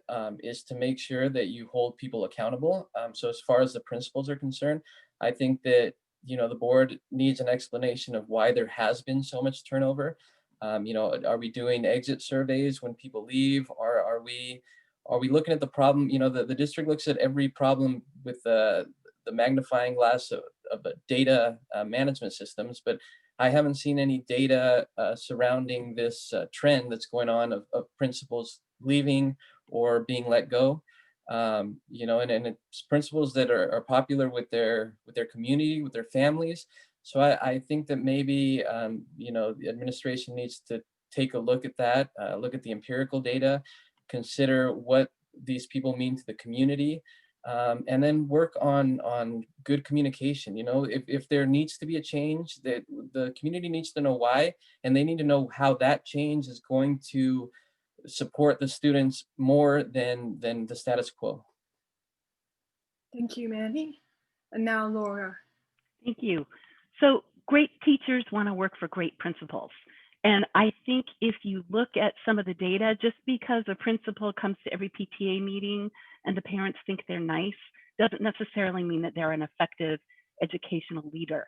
Speaker 2: is to make sure that you hold people accountable. So as far as the principals are concerned, I think that the board needs an explanation of why there has been so much turnover. Are we doing exit surveys when people leave? Are we looking at the problem? The district looks at every problem with the magnifying glass of data management systems, but I haven't seen any data surrounding this trend that's going on of principals leaving or being let go. And it's principals that are popular with their community, with their families. So I think that maybe the administration needs to take a look at that, look at the empirical data, consider what these people mean to the community, and then work on good communication. If there needs to be a change, that the community needs to know why, and they need to know how that change is going to support the students more than the status quo.
Speaker 1: Thank you, Manny. And now Laura.
Speaker 3: Thank you. So great teachers want to work for great principals. And I think if you look at some of the data, just because a principal comes to every PTA meeting and the parents think they're nice, doesn't necessarily mean that they're an effective educational leader.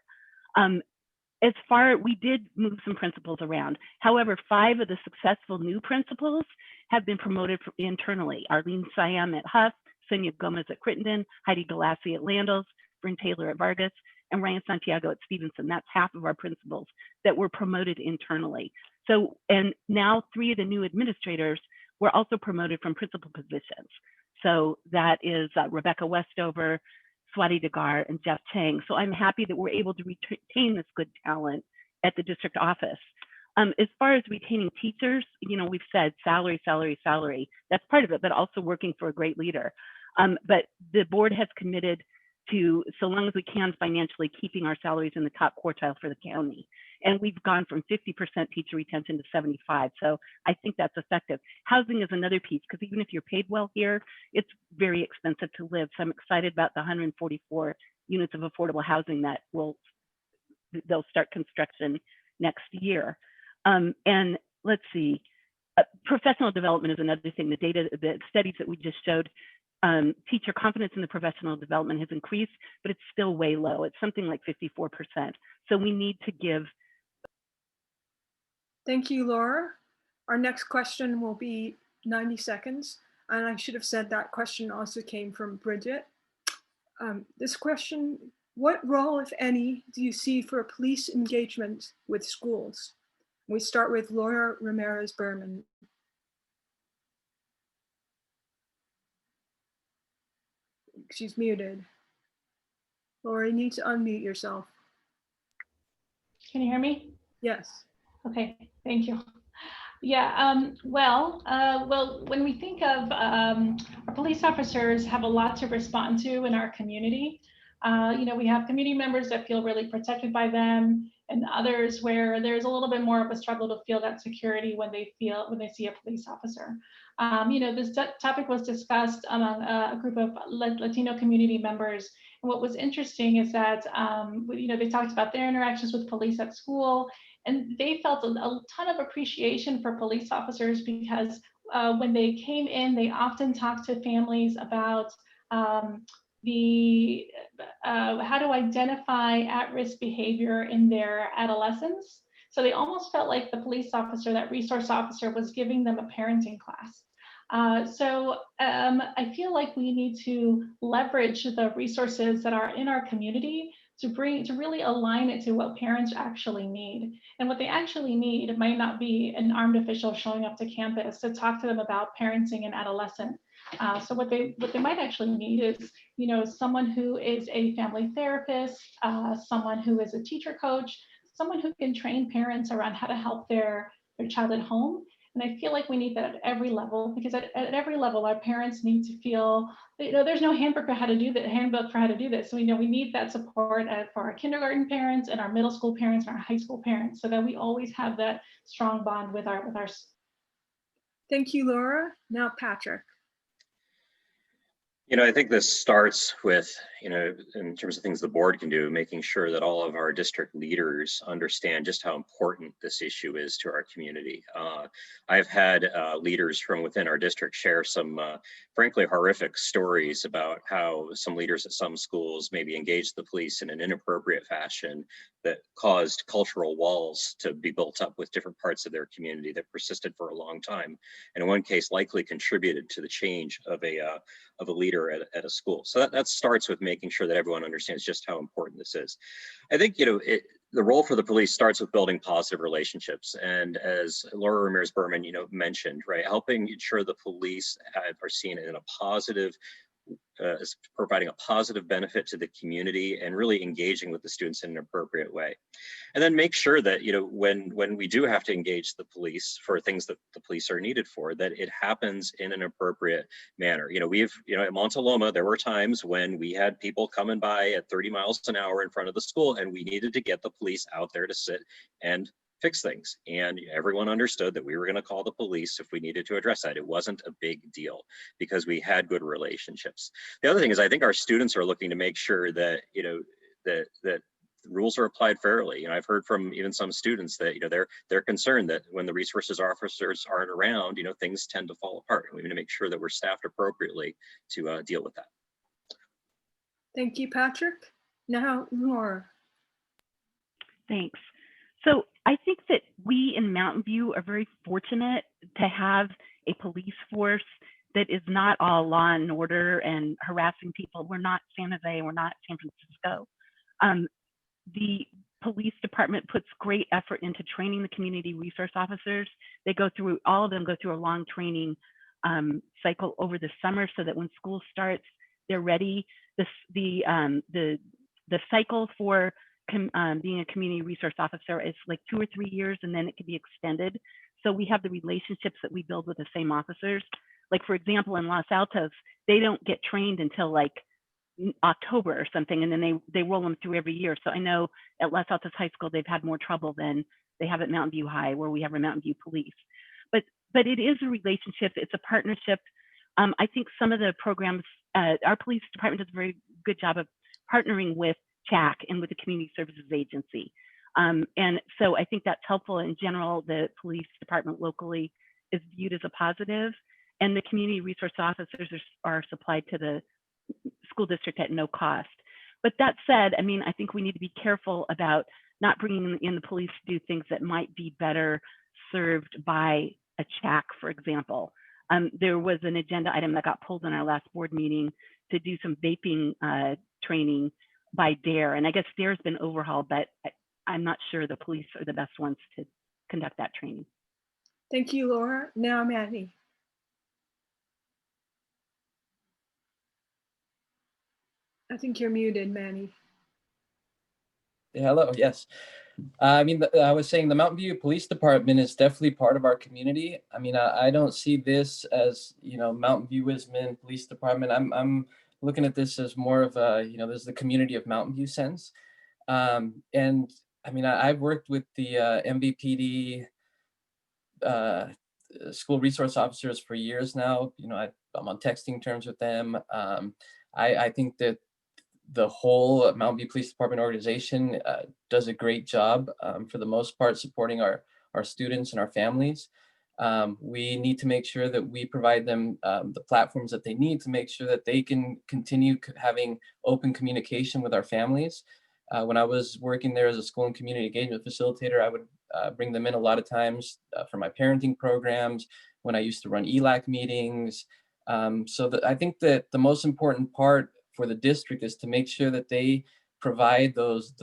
Speaker 3: We did move some principals around. However, 5 of the successful new principals have been promoted internally. Arlene Siam at Huff, Sonia Gomez at Crittenden, Heidi Galassi at Landals, Bryn Taylor at Vargas, and Ryan Santiago at Stevenson. That's half of our principals that were promoted internally. So, and now 3 of the new administrators were also promoted from principal positions. So that is Rebecca Westover, Swati Dagar, and Jeff Chang. So I'm happy that we're able to retain this good talent at the district office. As far as retaining teachers, we've said salary, salary, salary. That's part of it, but also working for a great leader. But the board has committed to, so long as we can financially, keeping our salaries in the top quartile for the county. And we've gone from 50% teacher retention to 75. So I think that's effective. Housing is another piece, because even if you're paid well here, it's very expensive to live. So I'm excited about the 144 units of affordable housing that they'll start construction next year. And let's see, professional development is another thing. The data, the studies that we just showed, teacher confidence in the professional development has increased, but it's still way low. It's something like 54%. So we need to give.
Speaker 1: Thank you, Laura. Our next question will be 90 seconds. And I should have said that question also came from Bridget. This question, what role, if any, do you see for police engagement with schools? We start with Laura Ramirez-Berman. She's muted. Laura, you need to unmute yourself.
Speaker 4: Can you hear me?
Speaker 1: Yes.
Speaker 4: Okay, thank you. Yeah, well, when we think of our police officers have a lot to respond to in our community. We have community members that feel really protected by them, and others where there's a little bit more of a struggle to feel that security when they see a police officer. This topic was discussed among a group of Latino community members. And what was interesting is that, they talked about their interactions with police at school, and they felt a ton of appreciation for police officers because when they came in, they often talked to families about how to identify at-risk behavior in their adolescents. So they almost felt like the police officer, that resource officer, was giving them a parenting class. I feel like we need to leverage the resources that are in our community to really align it to what parents actually need. And what they actually need, it might not be an armed official showing up to campus to talk to them about parenting and adolescent. So what they might actually need is, someone who is a family therapist, someone who is a teacher coach, someone who can train parents around how to help their child at home, And I feel like we need that at every level, because at every level, our parents need to feel, there's no handbook for how to do this. So we know we need that support for our kindergarten parents and our middle school parents and our high school parents, so that we always have that strong bond with our.
Speaker 1: Thank you, Laura. Now, Patrick.
Speaker 5: I think this starts with, in terms of things the board can do, making sure that all of our district leaders understand just how important this issue is to our community. I've had leaders from within our district share some, frankly, horrific stories about how some leaders at some schools maybe engaged the police in an inappropriate fashion that caused cultural walls to be built up with different parts of their community that persisted for a long time, and in one case likely contributed to the change of a leader at a school. So that starts with making sure that everyone understands just how important this is. I think, the role for the police starts with building positive relationships. And as Laura Ramirez Berman, mentioned, right, helping ensure the police are seen in a positive, as providing a positive benefit to the community and really engaging with the students in an appropriate way. And then make sure that, when we do have to engage the police for things that the police are needed for, that it happens in an appropriate manner. At Montaloma, there were times when we had people coming by at 30 miles an hour in front of the school, and we needed to get the police out there to sit and fix things. And everyone understood that we were going to call the police if we needed to address that. It wasn't a big deal because we had good relationships. The other thing is, I think our students are looking to make sure that, that rules are applied fairly. I've heard from even some students that, they're concerned that when the resources officers aren't around, things tend to fall apart. And we need to make sure that we're staffed appropriately to deal with that.
Speaker 1: Thank you, Patrick. Now, Laura.
Speaker 3: Thanks. So I think that we in Mountain View are very fortunate to have a police force that is not all law and order and harassing people. We're not San Jose, we're not San Francisco. The police department puts great effort into training the community resource officers. All of them go through a long training cycle over the summer, so that when school starts, they're ready. The cycle for being a community resource officer is like 2 or 3 years, and then it can be extended. So we have the relationships that we build with the same officers. Like, for example, in Los Altos, they don't get trained until like October or something, and then they roll them through every year. So I know at Los Altos High School, they've had more trouble than they have at Mountain View High, where we have a Mountain View police. But it is a relationship, it's a partnership. I think some of the programs, our police department does a very good job of partnering with CHAC and with the Community Services Agency. And so I think that's helpful. In general, the police department locally is viewed as a positive, and the community resource officers are supplied to the school district at no cost. But that said, I think we need to be careful about not bringing in the police to do things that might be better served by a CHAC, for example. There was an agenda item that got pulled in our last board meeting to do some vaping training by DARE. And I guess DARE's been overhauled, but I'm not sure the police are the best ones to conduct that training.
Speaker 1: Thank you, Laura. Now, Manny. I think you're muted, Manny.
Speaker 2: Yeah, hello, yes. I was saying the Mountain View Police Department is definitely part of our community. I don't see this as, Mountain View Whisman Police Department. I'm looking at this as more of a, there's the community of Mountain View sense. And I've worked with the MVPD school resource officers for years now. I'm on texting terms with them. I think that the whole Mountain View Police Department organization does a great job, for the most part, supporting our students and our families. We need to make sure that we provide them the platforms that they need to make sure that they can continue having open communication with our families. When I was working there as a school and community engagement facilitator, I would bring them in a lot of times for my parenting programs, when I used to run ELAC meetings. I think that the most important part for the district is to make sure that they provide those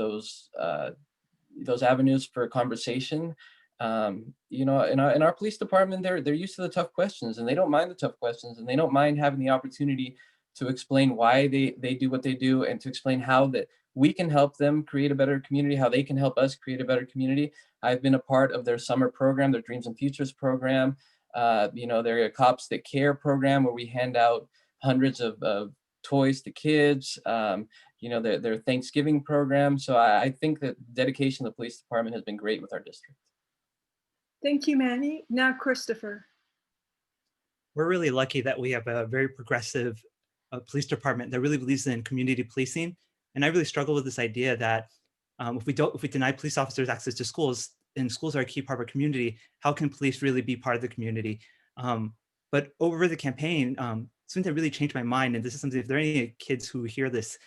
Speaker 2: avenues for conversation. In our police department, they're used to the tough questions, and they don't mind the tough questions, and they don't mind having the opportunity to explain why they do what they do, and to explain how we can help them create a better community, how they can help us create a better community. I've been a part of their summer program, their Dreams and Futures program, their Cops That Care program, where we hand out hundreds of toys to kids, their Thanksgiving program. So I think that dedication of the police department has been great with our district.
Speaker 1: Thank you, Manny. Now, Christopher.
Speaker 6: We're really lucky that we have a very progressive police department that really believes in community policing. And I really struggle with this idea that if we deny police officers access to schools, and schools are a key part of our community, how can police really be part of the community? But over the campaign, something that really changed my mind, and this is something, if there are any kids who hear this,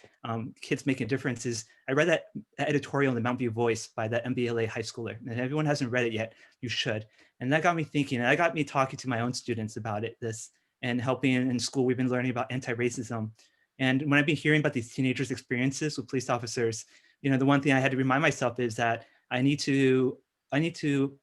Speaker 6: Kids Making a Difference, is I read that editorial in the Mountain View Voice by that MBLA high schooler. And if everyone hasn't read it yet, you should. And that got me thinking, and that got me talking to my own students about this, and helping in school. We've been learning about anti-racism. And when I've been hearing about these teenagers' experiences with police officers, the one thing I had to remind myself is that I need to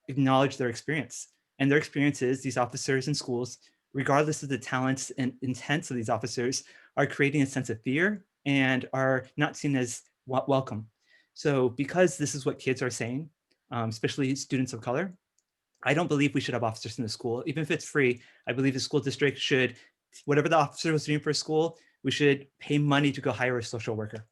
Speaker 6: acknowledge their experience. And their experiences, these officers in schools, regardless of the talents and intents of these officers, are creating a sense of fear and are not seen as welcome. So because this is what kids are saying, especially students of color, I don't believe we should have officers in the school. Even if it's free, I believe the school district should, whatever the officer was doing for school, we should pay money to go hire a social worker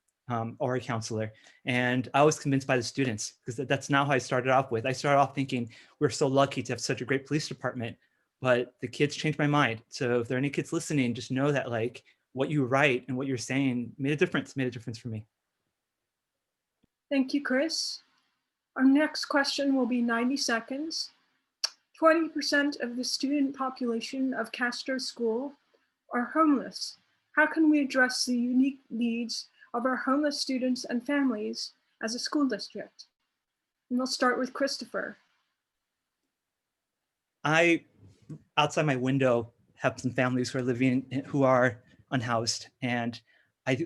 Speaker 6: or a counselor. And I was convinced by the students, because that's not how I started off with. I started off thinking we're so lucky to have such a great police department, but the kids changed my mind. So if there are any kids listening, just know that what you write and what you're saying made a difference for me.
Speaker 1: Thank you, Chris. Our next question will be 90 seconds. 20% of the student population of Castro School are homeless. How can we address the unique needs of our homeless students and families as a school district? And we'll start with Christopher.
Speaker 6: I, outside my window, have some families who are unhoused. And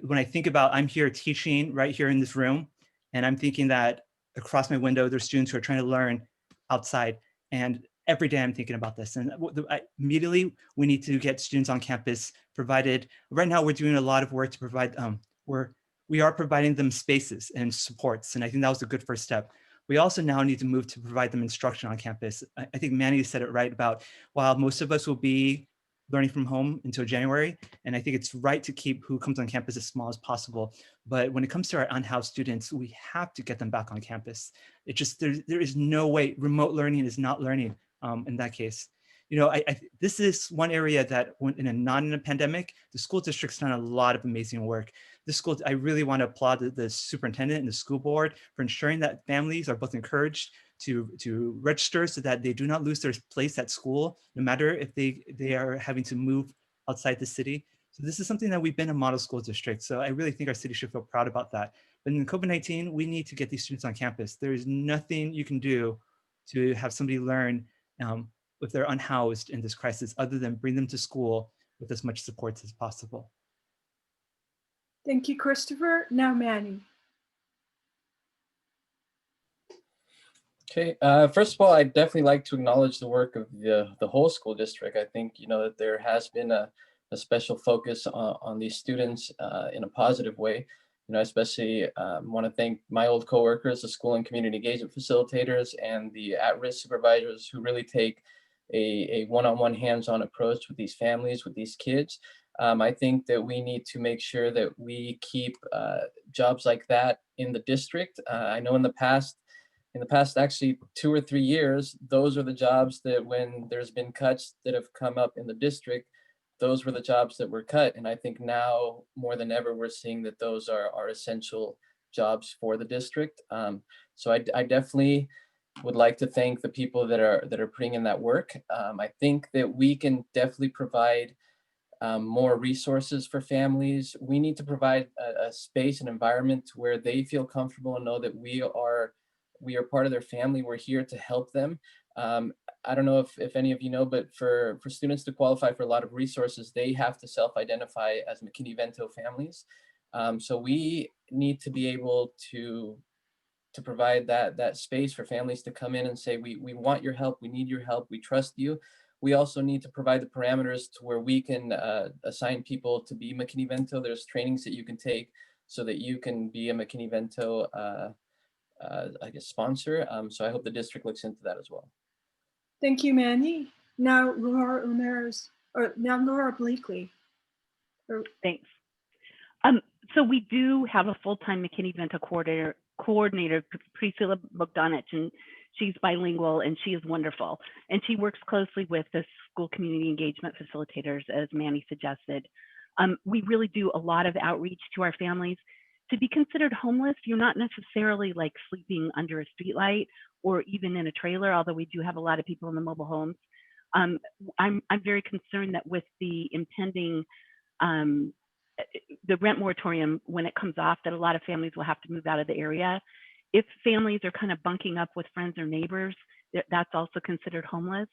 Speaker 6: when I think about, I'm here teaching right here in this room, and I'm thinking that across my window, there's students who are trying to learn outside. And every day I'm thinking about this. And immediately we need to get students on campus provided. Right now we're doing a lot of work to provide, we are providing them spaces and supports. And I think that was a good first step. We also now need to move to provide them instruction on campus. I think Manny said it right about, while most of us will be learning from home until January, and I think it's right to keep who comes on campus as small as possible. But when it comes to our unhoused students, we have to get them back on campus. It just, there is no way, remote learning is not learning in that case. This is one area that when not in a pandemic, the school district's done a lot of amazing work. The school, I really want to applaud the superintendent and the school board for ensuring that families are both encouraged to register so that they do not lose their place at school, no matter if they are having to move outside the city. So this is something that we've been a model school district. So I really think our city should feel proud about that. But in COVID-19, we need to get these students on campus. There is nothing you can do to have somebody learn if they're unhoused in this crisis, other than bring them to school with as much support as possible.
Speaker 1: Thank you, Christopher. Now, Manny.
Speaker 2: Okay, first of all, I'd definitely like to acknowledge the work of the whole school district. I think, that there has been a special focus on these students in a positive way. Especially want to thank my old coworkers, the school and community engagement facilitators, and the at-risk supervisors who really take a one-on-one hands-on approach with these families, with these kids. I think that we need to make sure that we keep jobs like that in the district. I know in the past actually 2 or 3 years, those are the jobs that when there's been cuts that have come up in the district, those were the jobs that were cut. And I think now more than ever, we're seeing that those are essential jobs for the district. So I definitely would like to thank the people that are putting in that work. I think that we can definitely provide more resources for families. We need to provide a space, an environment where they feel comfortable and know that we are part of their family. We're here to help them. I don't know if any of you know, but for students to qualify for a lot of resources, they have to self-identify as McKinney-Vento families. So we need to be able to provide that space for families to come in and say, we want your help, we need your help, we trust you. We also need to provide the parameters to where we can assign people to be McKinney-Vento. There's trainings that you can take so that you can be a McKinney-Vento, I guess, sponsor. So I hope the district looks into that as well.
Speaker 1: Thank you, Manny. Now Laura Blakely.
Speaker 3: Thanks. So we do have a full-time McKinney-Vento coordinator, Priscilla Bogdanich, and she's bilingual and she is wonderful. And she works closely with the school community engagement facilitators, as Manny suggested. We really do a lot of outreach to our families. To be considered homeless, you're not necessarily like sleeping under a streetlight or even in a trailer, although we do have a lot of people in the mobile homes. I'm very concerned that with the impending the rent moratorium, when it comes off, that a lot of families will have to move out of the area. If families are kind of bunking up with friends or neighbors, that's also considered homeless.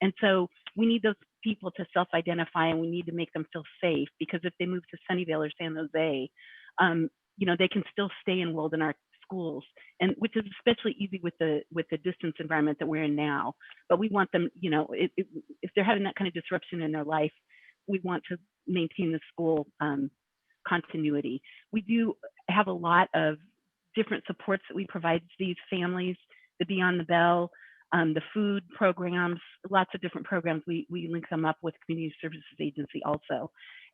Speaker 3: And so we need those people to self-identify, and we need to make them feel safe, because if they move to Sunnyvale or San Jose, you know, they can still stay enrolled in our schools, and which is especially easy with the distance environment that we're in now. But we want them, you know, if they're having that kind of disruption in their life, we want to maintain the school continuity. We do have a lot of different supports that we provide to these families, the Beyond the Bell, the food programs, lots of different programs. We link them up with Community Services Agency also.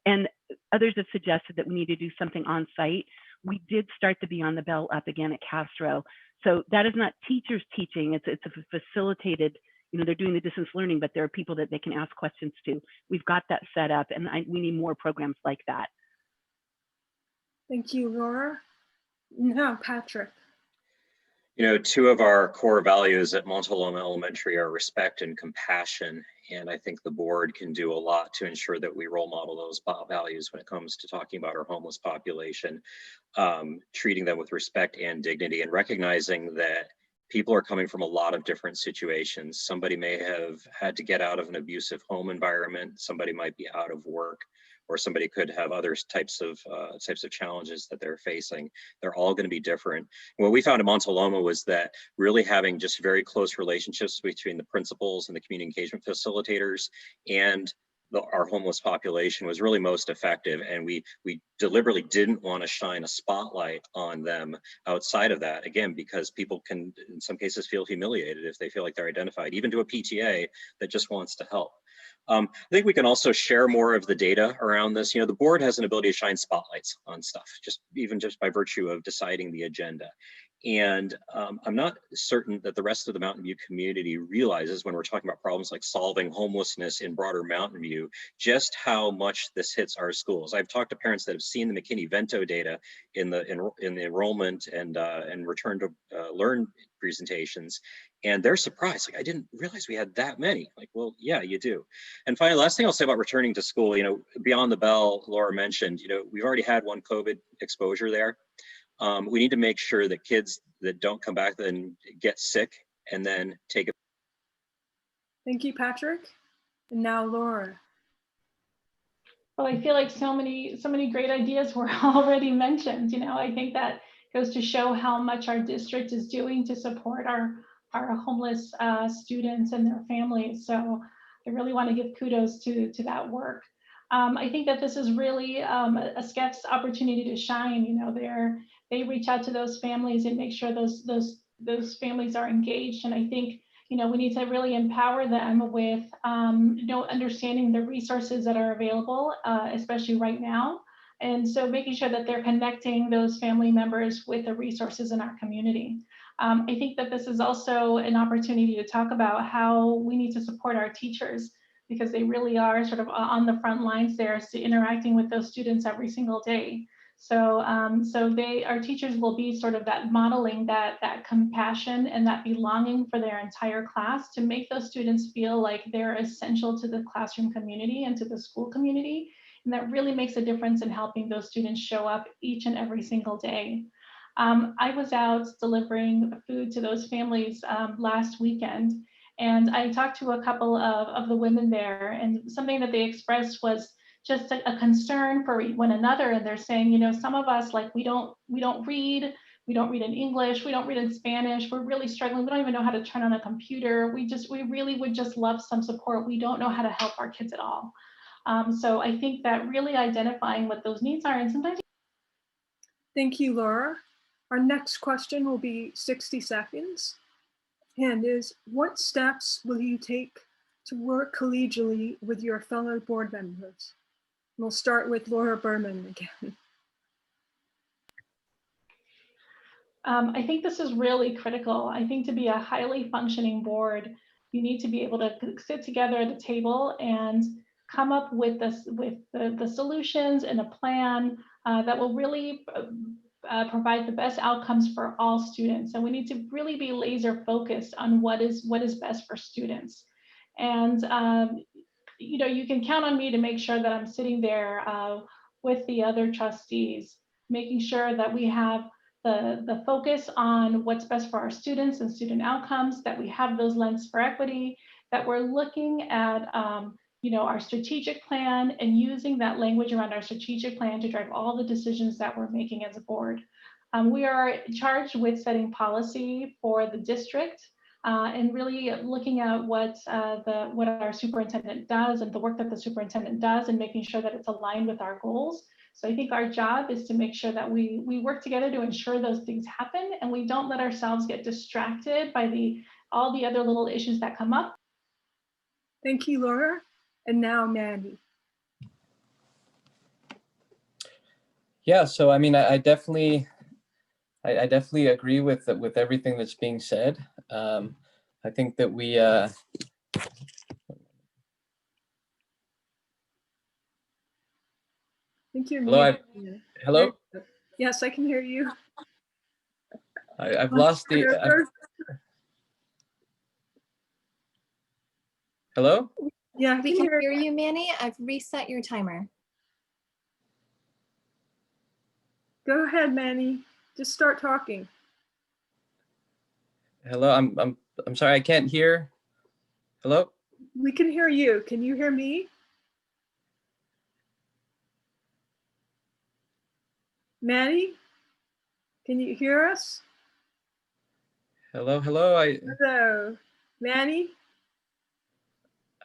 Speaker 3: And others have suggested that we need to do something on site. We did start the Beyond the Bell up again at Castro. So that is not teachers teaching, it's a facilitated, you know, they're doing the distance learning, but there are people that they can ask questions to. We've got that set up, and we need more programs like that.
Speaker 1: Thank you, Laura. Now, Patrick.
Speaker 5: You know, two of our core values at Montaloma Elementary are respect and compassion. And I think the board can do a lot to ensure that we role model those values when it comes to talking about our homeless population, treating them with respect and dignity, and recognizing that people are coming from a lot of different situations. Somebody may have had to get out of an abusive home environment. Somebody might be out of work, or somebody could have other types of challenges that they're facing. They're all going to be different. What we found at Montaloma was that really having just very close relationships between the principals and the community engagement facilitators and our homeless population was really most effective. And we deliberately didn't want to shine a spotlight on them outside of that, again, because people can, in some cases, feel humiliated if they feel like they're identified, even to a PTA that just wants to help. I think we can also share more of the data around this. You know, the board has an ability to shine spotlights on stuff, even just by virtue of deciding the agenda. And I'm not certain that the rest of the Mountain View community realizes, when we're talking about problems like solving homelessness in broader Mountain View, just how much this hits our schools. I've talked to parents that have seen the McKinney-Vento data in the enrollment and return to learn presentations, and they're surprised. Like, I didn't realize we had that many. Like, well, yeah, you do. And finally, last thing I'll say about returning to school, you know, Beyond the Bell, Laura mentioned, you know, we've already had one COVID exposure there. We need to make sure that kids that don't come back then get sick and then take it.
Speaker 1: Thank you, Patrick. And now Laura.
Speaker 4: Well, I feel like so many great ideas were already mentioned. You know, I think that goes to show how much our district is doing to support our homeless students and their families. So I really want to give kudos to that work. I think that this is really a SCEF's opportunity to shine. You know, they reach out to those families and make sure those families are engaged. And I think, you know, we need to really empower them with, you know, understanding the resources that are available, especially right now. And so making sure that they're connecting those family members with the resources in our community. I think that this is also an opportunity to talk about how we need to support our teachers, because they really are sort of on the front lines there, interacting with those students every single day. So, our teachers will be sort of that modeling that compassion and that belonging for their entire class, to make those students feel like they're essential to the classroom community and to the school community. And that really makes a difference in helping those students show up each and every single day. I was out delivering food to those families last weekend, and I talked to a couple of the women there, and something that they expressed was just a concern for one another. And they're saying, you know, some of us, like, we don't read in English, we don't read in Spanish, we're really struggling, we don't even know how to turn on a computer, we really would just love some support, we don't know how to help our kids at all. So I think that really identifying what those needs are, and sometimes
Speaker 1: Thank you, Laura. Our next question will be 60 seconds and is, what steps will you take to work collegially with your fellow board members? We'll start with Laura Berman again.
Speaker 4: I think this is really critical. I think to be a highly functioning board, you need to be able to sit together at a table and come up with the solutions and a plan that will really provide the best outcomes for all students. And we need to really be laser focused on what is best for students. And you know, you can count on me to make sure that I'm sitting there with the other trustees, making sure that we have the focus on what's best for our students and student outcomes, that we have those lenses for equity, that we're looking at you know, our strategic plan and using that language around our strategic plan to drive all the decisions that we're making as a board. We are charged with setting policy for the district and really looking at what our superintendent does and the work that the superintendent does and making sure that it's aligned with our goals. So I think our job is to make sure that we work together to ensure those things happen and we don't let ourselves get distracted by all the other little issues that come up.
Speaker 1: Thank you, Laura. And now Mandy.
Speaker 2: Yeah, so I mean, I definitely agree with everything that's being said. I think that we
Speaker 1: I think you're
Speaker 2: hello,
Speaker 1: muted.
Speaker 2: hello.
Speaker 1: Yes, I can hear you.
Speaker 2: I've lost the. Hello.
Speaker 1: Yeah,
Speaker 8: We can hear you, Manny. I've reset your timer.
Speaker 1: Go ahead, Manny. Just start talking.
Speaker 2: Hello. I'm sorry. I can't hear. Hello.
Speaker 1: We can hear you. Can you hear me? Manny, can you hear us?
Speaker 2: Hello. Hello.
Speaker 1: Hello, Manny.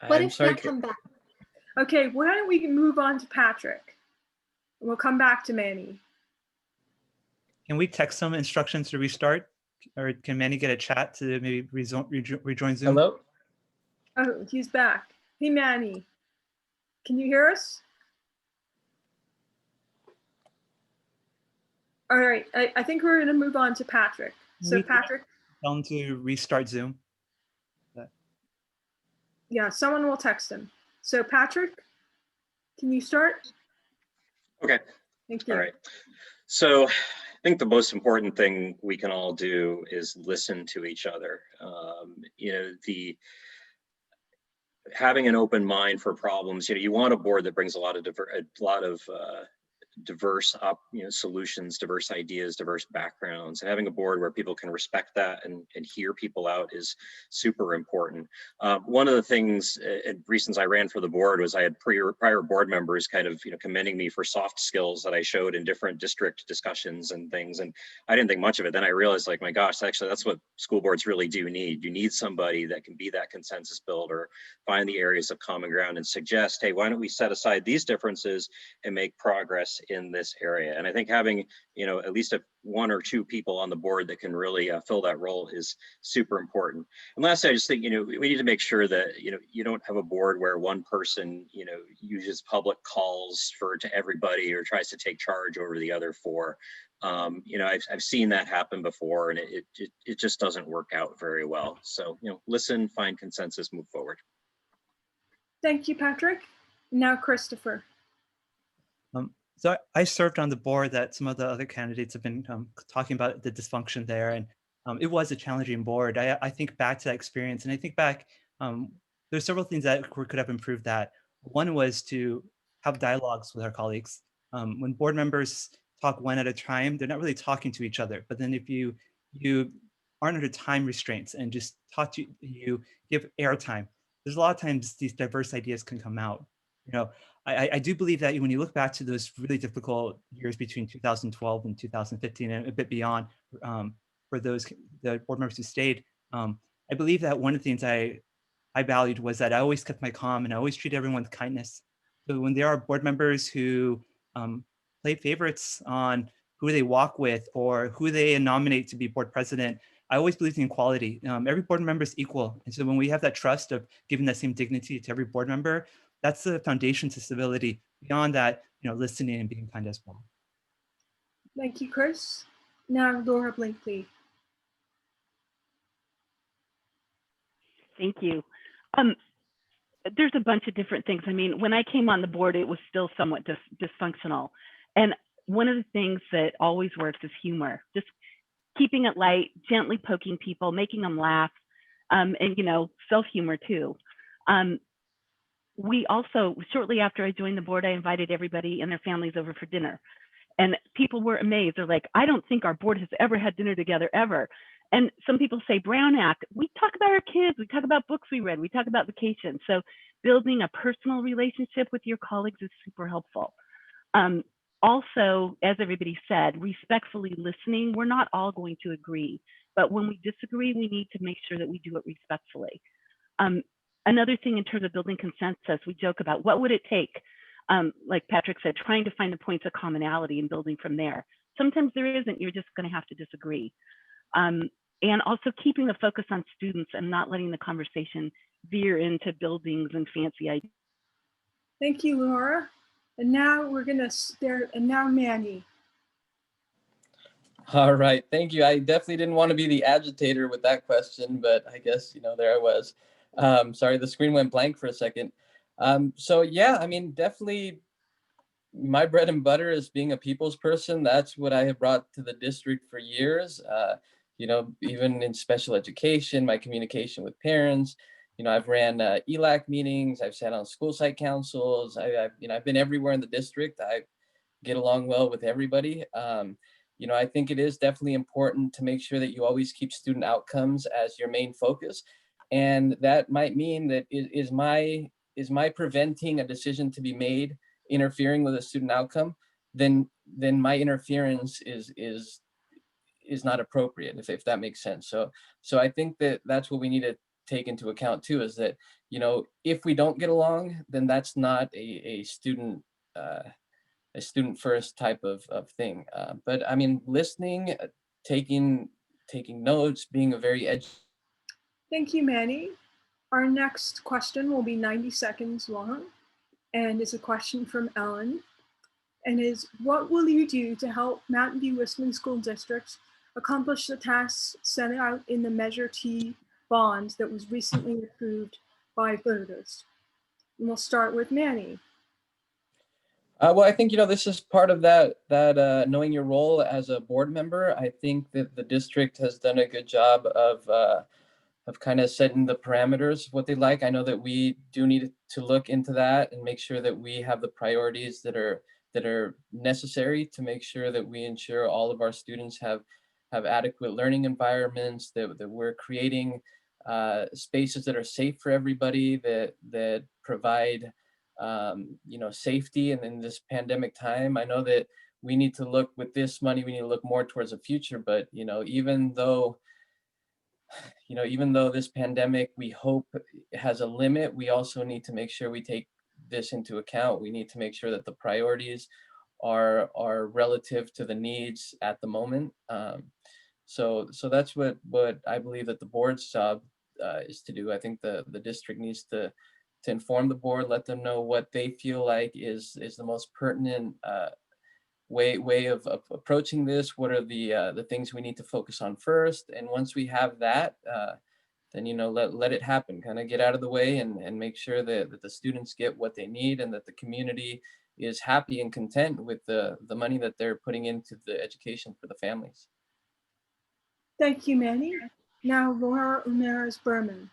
Speaker 8: What
Speaker 2: I'm
Speaker 8: if
Speaker 2: sorry.
Speaker 8: we come back?
Speaker 1: Okay, why don't we move on to Patrick? We'll come back to Manny.
Speaker 6: Can we text some instructions to restart? Or can Manny get a chat to maybe rejoin Zoom?
Speaker 2: Hello.
Speaker 1: Oh, he's back. Hey, Manny, can you hear us? All right, I think we're gonna move on to Patrick. So Patrick.
Speaker 6: Tell him to restart Zoom.
Speaker 1: Yeah, someone will text him. So Patrick, can you start?
Speaker 5: Okay.
Speaker 1: Thank you.
Speaker 5: All right. So I think the most important thing we can all do is listen to each other. You know, having an open mind for problems. You know, you want a board that brings a lot of diverse solutions, diverse ideas, diverse backgrounds, and having a board where people can respect that and hear people out is super important. One of the things and reasons I ran for the board was I had prior board members kind of commending me for soft skills that I showed in different district discussions and things, and I didn't think much of it. Then I realized, like, my gosh, actually that's what school boards really do need. You need somebody that can be that consensus builder, find the areas of common ground and suggest, hey, why don't we set aside these differences and make progress in this area. And I think having, at least one or two people on the board that can really fill that role is super important. And lastly, I just think, we need to make sure that, you don't have a board where one person, uses public calls to everybody or tries to take charge over the other four. I've seen that happen before, and it just doesn't work out very well. So, listen, find consensus, move forward.
Speaker 1: Thank you, Patrick. Now, Christopher.
Speaker 6: So I served on the board that some of the other candidates have been talking about the dysfunction there, and it was a challenging board. I think back to that experience, and I think back, there's several things that could have improved that. One was to have dialogues with our colleagues. When board members talk one at a time, they're not really talking to each other. But then if you aren't under time restraints and just you give airtime, there's a lot of times these diverse ideas can come out. I do believe that when you look back to those really difficult years between 2012 and 2015 and a bit beyond, for the board members who stayed, I believe that one of the things I valued was that I always kept my calm and I always treated everyone with kindness. So when there are board members who play favorites on who they walk with or who they nominate to be board president, I always believe in equality. Every board member is equal. And so when we have that trust of giving that same dignity to every board member, that's the foundation to stability. Beyond that, listening and being kind as well.
Speaker 1: Thank you, Chris. Now, Laura Blakely.
Speaker 3: Thank you. There's a bunch of different things. I mean, when I came on the board, it was still somewhat dysfunctional. And one of the things that always works is humor. Just keeping it light, gently poking people, making them laugh, and self-humor too. We also, shortly after I joined the board, I invited everybody and their families over for dinner. And people were amazed. They're like, I don't think our board has ever had dinner together ever. And some people say Brown Act. We talk about our kids. We talk about books we read. We talk about vacation. So building a personal relationship with your colleagues is super helpful. Also, as everybody said, respectfully listening. We're not all going to agree, but when we disagree, we need to make sure that we do it respectfully. Another thing in terms of building consensus, we joke about what would it take? Like Patrick said, trying to find the points of commonality and building from there. Sometimes there isn't, you're just going to have to disagree. And also keeping the focus on students and not letting the conversation veer into buildings and fancy ideas.
Speaker 1: Thank you, Laura. And now now Manny.
Speaker 2: All right, thank you. I definitely didn't want to be the agitator with that question, but I guess, there I was. Sorry, the screen went blank for a second. So yeah, I mean, definitely my bread and butter is being a people's person. That's what I have brought to the district for years. Even in special education, my communication with parents, I've ran ELAC meetings, I've sat on school site councils, I've been everywhere in the district. I get along well with everybody. I think it is definitely important to make sure that you always keep student outcomes as your main focus. And that might mean that is my preventing a decision to be made interfering with a student outcome, then my interference is not appropriate, if that makes sense. So I think that's what we need to take into account too, is that, if we don't get along, then that's not a student first type of thing. But I mean, listening, taking notes, being a very
Speaker 1: Thank you, Manny. Our next question will be 90 seconds long and is a question from Ellen, and is, what will you do to help Mountain View Whisman School District accomplish the tasks set out in the Measure T bond that was recently approved by voters? And we'll start with Manny.
Speaker 2: Well, I think, this is part of that knowing your role as a board member. I think that the district has done a good job of kind of setting the parameters of what they like. I know that we do need to look into that and make sure that we have the priorities that are necessary to make sure that we ensure all of our students have adequate learning environments, that we're creating spaces that are safe for everybody, that provide safety. And in this pandemic time, I know that we need to look with this money, we need to look more towards the future. But even though this pandemic, we hope has a limit, we also need to make sure we take this into account. We need to make sure that the priorities are relative to the needs at the moment. So that's what I believe that the board's job is to do. I think the district needs to inform the board, let them know what they feel like is the most pertinent way of approaching this. What are the things we need to focus on first? And once we have that, then let it happen. Kind of get out of the way and make sure that the students get what they need and that the community is happy and content with the money that they're putting into the education for the families.
Speaker 1: Thank you, Manny. Now, Laura Ramirez Berman.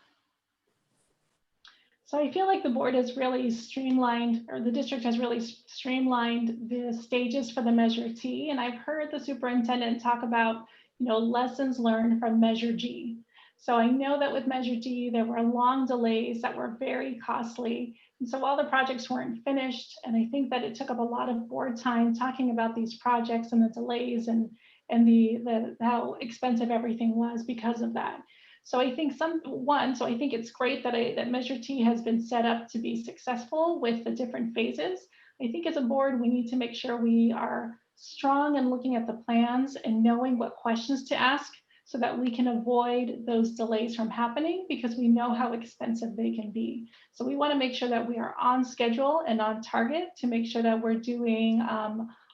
Speaker 4: So I feel like the board has really streamlined, or the district has really streamlined the stages for the Measure T. And I've heard the superintendent talk about, lessons learned from Measure G. So I know that with Measure G, there were long delays that were very costly. And so all the projects weren't finished. And I think that it took up a lot of board time talking about these projects and the delays and the how expensive everything was because of that. So I think I think it's great that Measure T has been set up to be successful with the different phases. I think as a board, we need to make sure we are strong in looking at the plans and knowing what questions to ask so that we can avoid those delays from happening because we know how expensive they can be. So we want to make sure that we are on schedule and on target to make sure that we're doing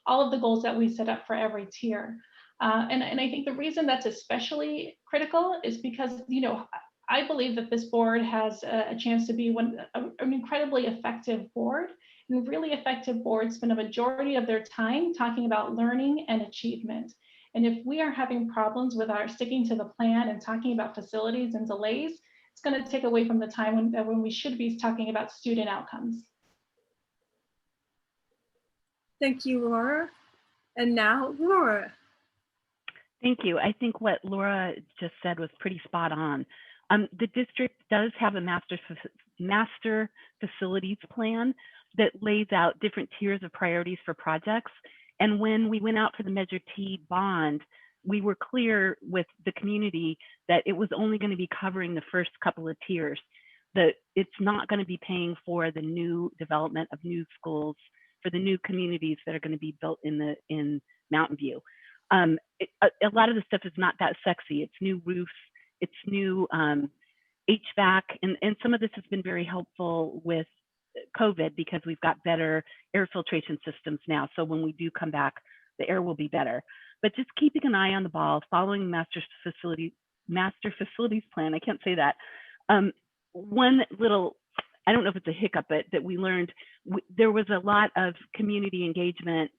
Speaker 4: all of the goals that we set up for every tier. And I think the reason that's especially critical is because, you know, I believe that this board has a chance to be an incredibly effective board. And really effective boards spend a majority of their time talking about learning and achievement. And if we are having problems with our sticking to the plan and talking about facilities and delays, it's going to take away from the time when we should be talking about student outcomes.
Speaker 1: Thank you, Laura. And now, Laura.
Speaker 3: Thank you. I think what Laura just said was pretty spot on. The district does have a master facilities plan that lays out different tiers of priorities for projects. And when we went out for the Measure T bond, we were clear with the community that it was only going to be covering the first couple of tiers, that it's not going to be paying for the new development of new schools, for the new communities that are going to be built in Mountain View. A lot of the stuff is not that sexy. It's new roofs, it's new HVAC, and some of this has been very helpful with COVID because we've got better air filtration systems now. So when we do come back, the air will be better. But just keeping an eye on the ball, following master facilities plan. I can't say that. One little, I don't know if it's a hiccup, but that we learned, there was a lot of community engagement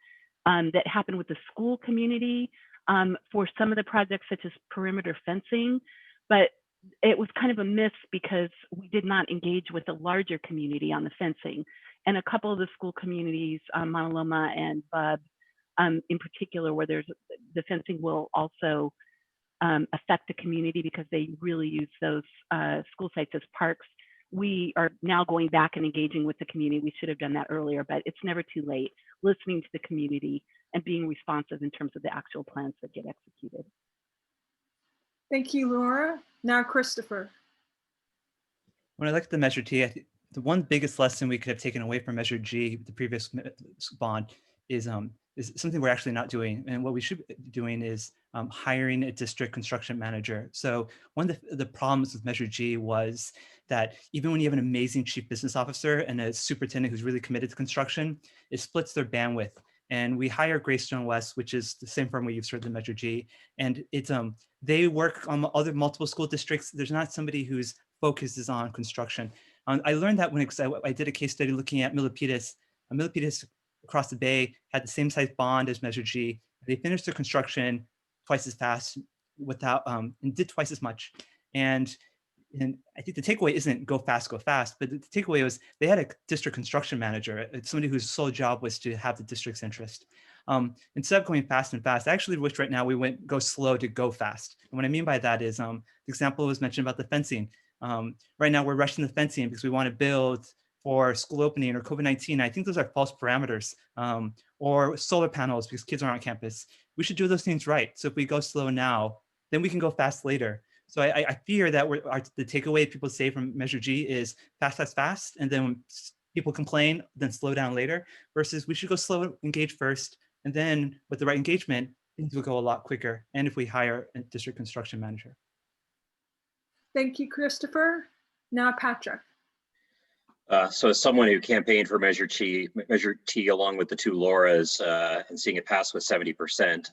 Speaker 3: that happened with the school community for some of the projects such as perimeter fencing, but it was kind of a miss because we did not engage with the larger community on the fencing. And a couple of the school communities, Mauna Loma and Bub in particular, where there's the fencing will also affect the community because they really use those school sites as parks. We are now going back and engaging with the community. We should have done that earlier, but it's never too late. Listening to the community and being responsive in terms of the actual plans that get executed.
Speaker 1: Thank you, Laura. Now, Christopher.
Speaker 6: When I look at the Measure T, I think the one biggest lesson we could have taken away from Measure G, the previous bond, is something we're actually not doing. And what we should be doing is hiring a district construction manager. So one of the problems with Measure G was that even when you have an amazing chief business officer and a superintendent who's really committed to construction, it splits their bandwidth. And we hire Greystone West, which is the same firm we use for the Measure G. And it's they work on other multiple school districts. There's not somebody whose focus is on construction. I learned that when I did a case study looking at Milpitas. Milpitas across the bay had the same size bond as Measure G. They finished their construction twice as fast without and did twice as much. And I think the takeaway isn't go fast, but the takeaway was they had a district construction manager, somebody whose sole job was to have the district's interest. Instead of going fast and fast, I actually wish right now we go slow to go fast. And what I mean by that is the example was mentioned about the fencing. Right now we're rushing the fencing because we want to build for school opening or COVID-19. I think those are false parameters, or solar panels because kids are on campus. We should do those things right. So if we go slow now, then we can go fast later. So I fear that the takeaway people say from Measure G is fast, and then when people complain, then slow down later, versus we should go slow, engage first, and then with the right engagement, things will go a lot quicker. And if we hire a district construction manager.
Speaker 1: Thank you, Christopher. Now, Patrick.
Speaker 5: So as someone who campaigned for Measure T along with the two Lauras and seeing it pass with 70%,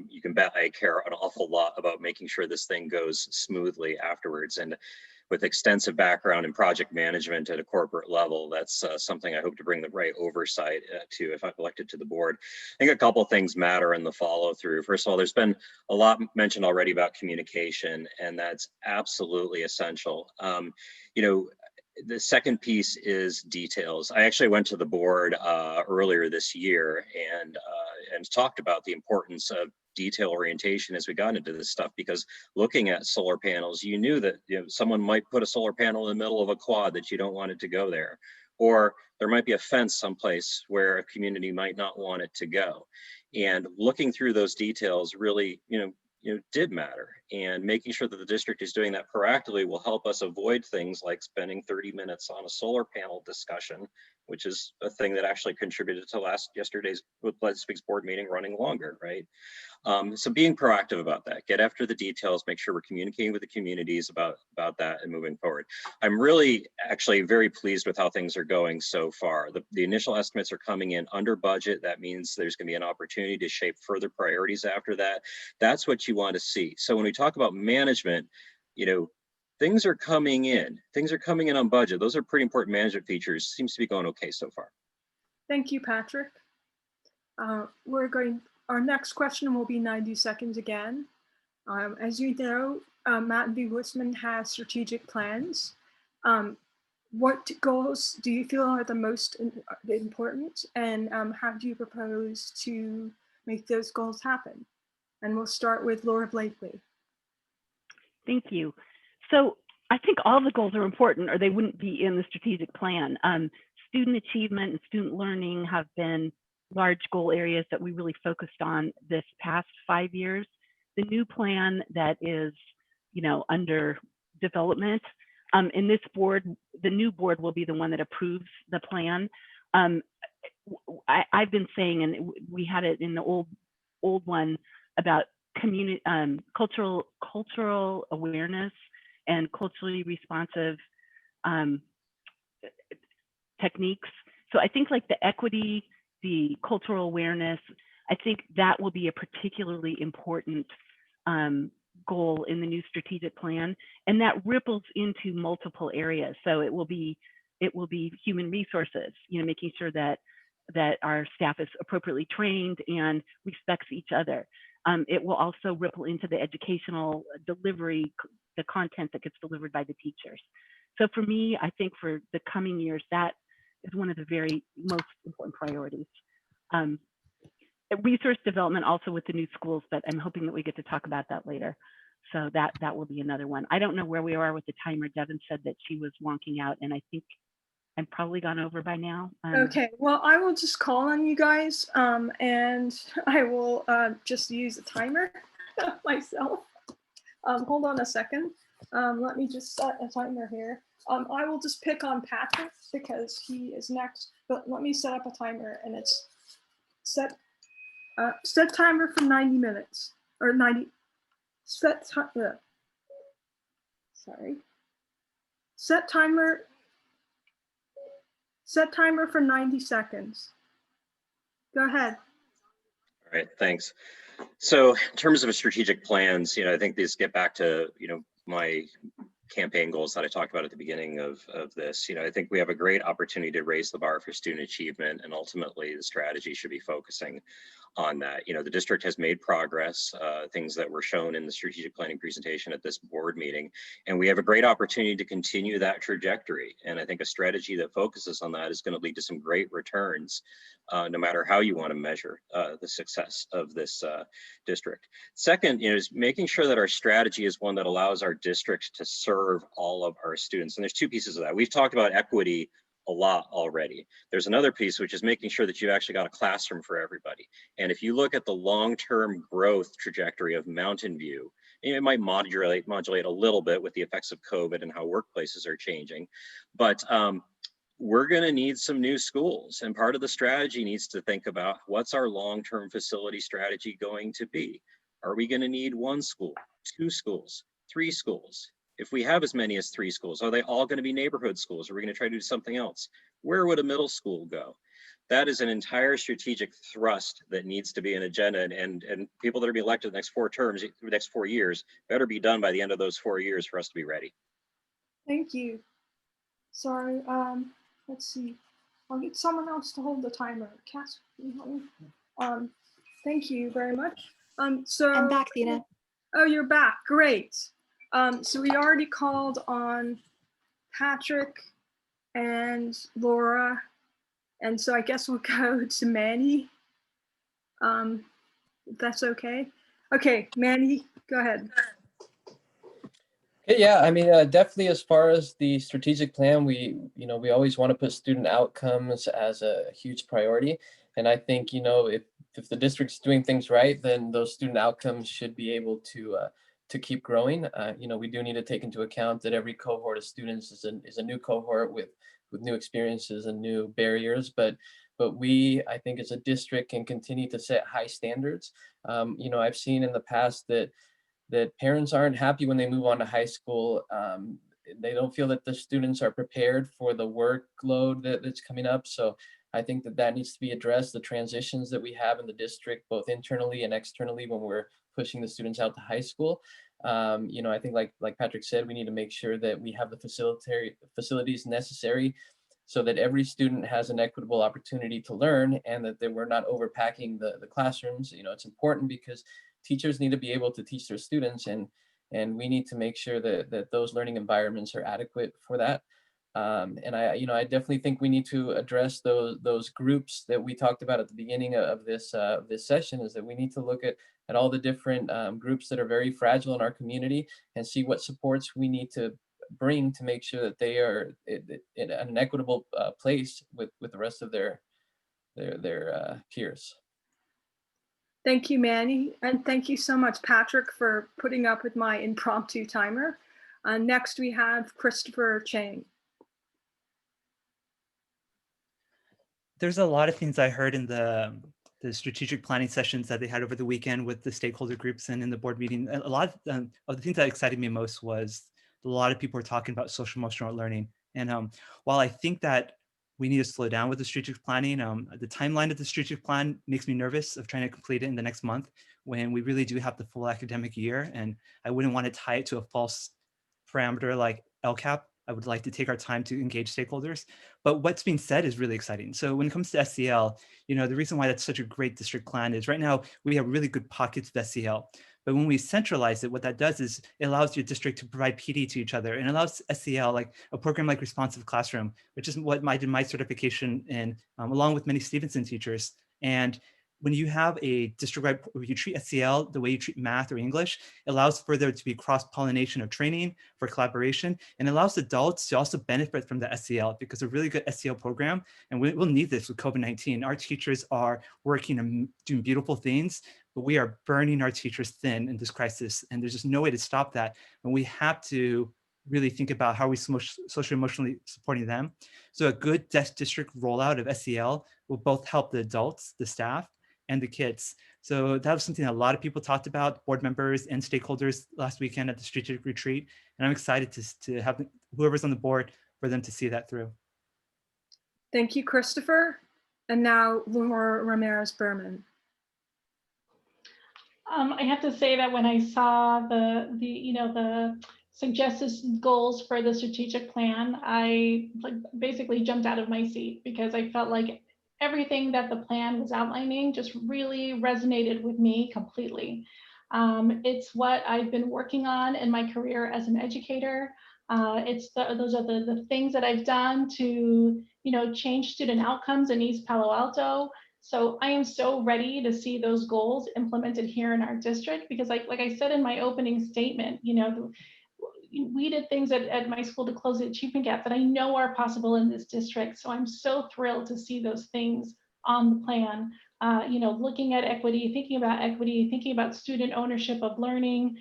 Speaker 5: you can bet I care an awful lot about making sure this thing goes smoothly afterwards. And with extensive background in project management at a corporate level, that's something I hope to bring the right oversight to if I'm elected to the board. I think a couple of things matter in the follow through. First of all, there's been a lot mentioned already about communication, and that's absolutely essential. The second piece is details. I actually went to the board earlier this year and talked about the importance of detail orientation as we got into this stuff, because looking at solar panels, you knew that someone might put a solar panel in the middle of a quad that you don't want it to go there, or there might be a fence someplace where a community might not want it to go. And looking through those details really, did matter, and making sure that the district is doing that proactively will help us avoid things like spending 30 minutes on a solar panel discussion which is a thing that actually contributed to yesterday's Let's Speak's board meeting running longer, right? So being proactive about that, get after the details, make sure we're communicating with the communities about that and moving forward. I'm really actually very pleased with how things are going so far. The initial estimates are coming in under budget. That means there's going to be an opportunity to shape further priorities after that. That's what you want to see. So when we talk about management, you know, things are coming in. Things are coming in on budget. Those are pretty important management features. Seems to be going okay so far.
Speaker 1: Thank you, Patrick. Our next question will be 90 seconds again. As you know, MVWSD has strategic plans. What goals do you feel are the most important, and how do you propose to make those goals happen? And we'll start with Laura Blakely.
Speaker 3: Thank you. So I think all the goals are important, or they wouldn't be in the strategic plan. Student achievement and student learning have been large goal areas that we really focused on this past 5 years. The new plan that is, under development, in this board, the new board will be the one that approves the plan. I've been saying, and we had it in the old one about community, cultural awareness and culturally responsive techniques. So I think like the equity, the cultural awareness, I think that will be a particularly important goal in the new strategic plan, and that ripples into multiple areas. So it will be human resources, making sure that our staff is appropriately trained and respects each other. It will also ripple into the educational delivery, the content that gets delivered by the teachers. So for me, I think for the coming years, that is one of the very most important priorities. Resource development also with the new schools, but I'm hoping that we get to talk about that later. So that will be another one. I don't know where we are with the timer. Devin said that she was wonking out, and I think I'm probably gone over by now.
Speaker 1: Okay, well, I will just call on you guys, and I will just use a timer myself. Hold on a second. Let me just set a timer here. I will just pick on Patrick because he is next, but let me set up a timer, and it's set timer for 90 minutes, or 90, set timer for 90 seconds. Go ahead.
Speaker 5: All right, thanks. So in terms of strategic plans, I think these get back to, my campaign goals that I talked about at the beginning of this. I think we have a great opportunity to raise the bar for student achievement, and ultimately the strategy should be focusing on that. The district has made progress, things that were shown in the strategic planning presentation at this board meeting, and we have a great opportunity to continue that trajectory. And I think a strategy that focuses on that is going to lead to some great returns, no matter how you want to measure the success of this district. Second, is making sure that our strategy is one that allows our district to serve all of our students. And there's two pieces of that. We've talked about equity a lot already. There's another piece, which is making sure that you've actually got a classroom for everybody. And if you look at the long-term growth trajectory of Mountain View, it might modulate a little bit with the effects of COVID and how workplaces are changing, but we're going to need some new schools. And part of the strategy needs to think about what's our long-term facility strategy going to be. Are we going to need 1 school, 2 schools, 3 schools? If we have as many as 3 schools, are they all going to be neighborhood schools? Are we going to try to do something else? Where would a middle school go? That is an entire strategic thrust that needs to be an agenda, and people that are being elected the next 4 terms, the next 4 years, better be done by the end of those 4 years for us to be ready.
Speaker 1: Thank you. Sorry, let's see. I'll get someone else to hold the timer. Cass, can you help me? Thank you very much. So
Speaker 8: I'm back, Theta.
Speaker 1: Oh, you're back. Great. So we already called on Patrick and Laura, and so I guess we'll go to Manny. If that's okay. Okay, Manny, go ahead.
Speaker 2: Yeah, I mean, definitely as far as the strategic plan, we always want to put student outcomes as a huge priority. And I think, if the district's doing things right, then those student outcomes should be able to to keep growing. You know, we do need to take into account that every cohort of students is a new cohort with new experiences and new barriers, but we, I think, as a district, can continue to set high standards. You know, I've seen in the past that parents aren't happy when they move on to high school. They don't feel that the students are prepared for the workload that's coming up. So I think that needs to be addressed, the transitions that we have in the district, both internally and externally, when we're pushing the students out to high school. You know, I think like Patrick said, we need to make sure that we have the facilities necessary so that every student has an equitable opportunity to learn, and that we're not overpacking the classrooms. You know, it's important because teachers need to be able to teach their students, and we need to make sure that those learning environments are adequate for that. And I definitely think we need to address those groups that we talked about at the beginning of this session, is that we need to look at all the different groups that are very fragile in our community, and see what supports we need to bring to make sure that they are in an equitable place with the rest of their peers.
Speaker 1: Thank you, Manny. And thank you so much, Patrick, for putting up with my impromptu timer. Next, we have Christopher Chang.
Speaker 6: There's a lot of things I heard in the strategic planning sessions that they had over the weekend with the stakeholder groups and in the board meeting. A lot of the things that excited me most was a lot of people were talking about social emotional learning. And while I think that we need to slow down with the strategic planning, the timeline of the strategic plan makes me nervous of trying to complete it in the next month, when we really do have the full academic year. And I wouldn't want to tie it to a false parameter like LCAP. I would like to take our time to engage stakeholders. But what's being said is really exciting. So when it comes to SEL, you know, the reason why that's such a great district plan is right now we have really good pockets of SEL. But when we centralize it, what that does is it allows your district to provide PD to each other, and allows SEL, like a program like Responsive Classroom, which is what I did my certification in, along with many Stevenson teachers. And when you have a district-wide, where you treat SEL the way you treat math or English, it allows for there to be cross-pollination of training, for collaboration, and allows adults to also benefit from the SEL, because a really good SEL program, and we'll need this with COVID-19. Our teachers are working and doing beautiful things, but we are burning our teachers thin in this crisis, and there's just no way to stop that. And we have to really think about how we socially emotionally supporting them. So a good district rollout of SEL will both help the adults, the staff, and the kids. So that was something that a lot of people talked about, board members and stakeholders, last weekend at the strategic retreat. And I'm excited to have whoever's on the board for them to see that through.
Speaker 1: Thank you, Christopher. And now Laura Ramirez-Berman.
Speaker 4: I have to say that when I saw the suggested goals for the strategic plan, I basically jumped out of my seat, because I felt like everything that the plan was outlining just really resonated with me completely. It's what I've been working on in my career as an educator. Those are the things that I've done to change student outcomes in East Palo Alto. So I am so ready to see those goals implemented here in our district, because like I said in my opening statement, we did things at my school to close the achievement gap that I know are possible in this district. So I'm so thrilled to see those things on the plan. Looking at equity, thinking about student ownership of learning,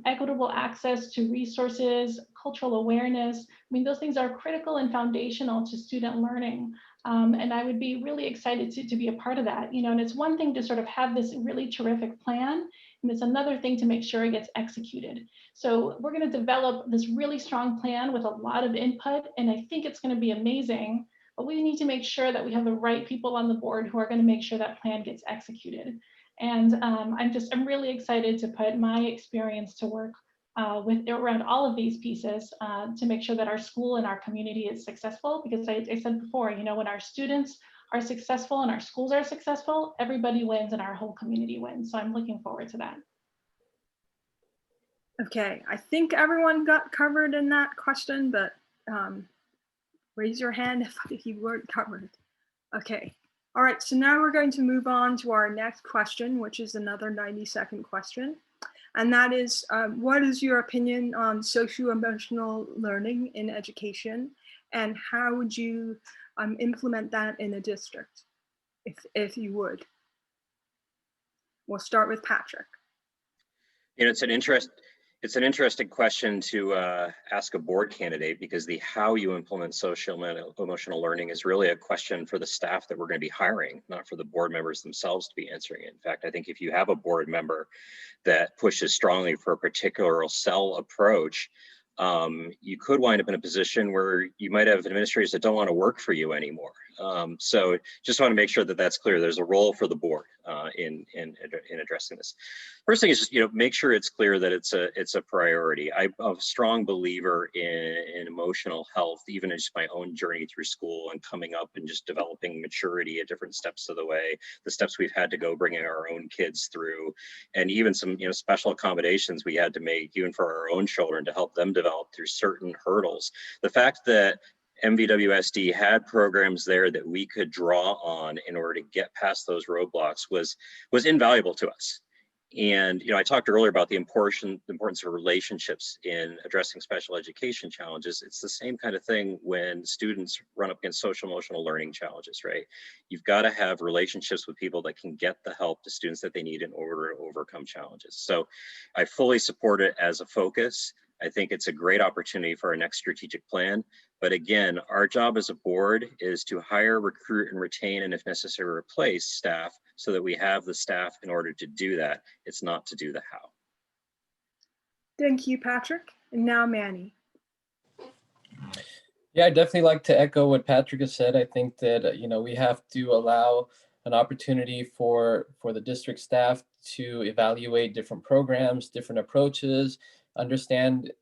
Speaker 4: equitable access to resources, cultural awareness. I mean, those things are critical and foundational to student learning. And I would be really excited to be a part of that. And it's one thing to sort of have this really terrific plan, and it's another thing to make sure it gets executed. So we're going to develop this really strong plan with a lot of input, and I think it's going to be amazing. But we need to make sure that we have the right people on the board who are going to make sure that plan gets executed. And I'm really excited to put my experience to work around all of these pieces to make sure that our school and our community is successful. Because I said before, when our students are successful and our schools are successful, everybody wins and our whole community wins. So I'm looking forward to that.
Speaker 1: Okay, I think everyone got covered in that question, but raise your hand if you weren't covered. Okay, all right, so now we're going to move on to our next question, which is another 90-second question. And that is, what is your opinion on socio-emotional learning in education, and how would you implement that in a district, if you would? We'll start with Patrick.
Speaker 5: It's an It's an interesting question to ask a board candidate, because the how you implement social emotional learning is really a question for the staff that we're going to be hiring, not for the board members themselves to be answering it. In fact, I think if you have a board member that pushes strongly for a particular cell approach, you could wind up in a position where you might have administrators that don't want to work for you anymore. So just want to make sure that that's clear. There's a role for the board in addressing this. First thing is just, make sure it's clear that it's a priority. I'm a strong believer in emotional health, even in just my own journey through school and coming up and just developing maturity at different steps of the way, the steps we've had to go bringing our own kids through, and even some special accommodations we had to make even for our own children to help them develop through certain hurdles. The fact that MVWSD had programs there that we could draw on in order to get past those roadblocks was invaluable to us. And I talked earlier about the importance of relationships in addressing special education challenges. It's the same kind of thing when students run up against social emotional learning challenges, right? You've got to have relationships with people that can get the help to students that they need in order to overcome challenges. So I fully support it as a focus. I think it's a great opportunity for our next strategic plan. But again, our job as a board is to hire, recruit, and retain, and if necessary, replace staff so that we have the staff in order to do that. It's not to do the how.
Speaker 1: Thank you, Patrick. And now Manny.
Speaker 2: Yeah, I'd definitely like to echo what Patrick has said. I think that, we have to allow an opportunity for the district staff to evaluate different programs, different approaches, understand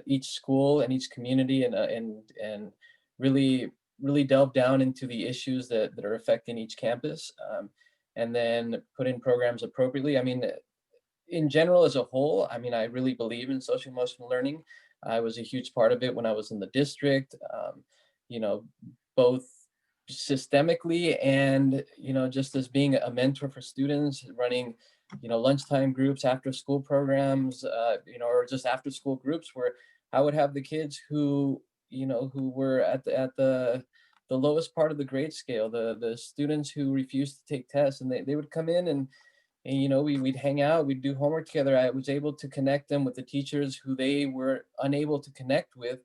Speaker 2: each school and each community, and really delve down into the issues that are affecting each campus, and then put in programs appropriately. I mean, in general, as a whole, I really believe in social emotional learning. I was a huge part of it when I was in the district, both systemically and, just as being a mentor for students, running, lunchtime groups, after school programs, or just after school groups where I would have the kids who were at the lowest part of the grade scale, the students who refused to take tests, and they would come in and we'd hang out, we'd do homework together. I was able to connect them with the teachers who they were unable to connect with,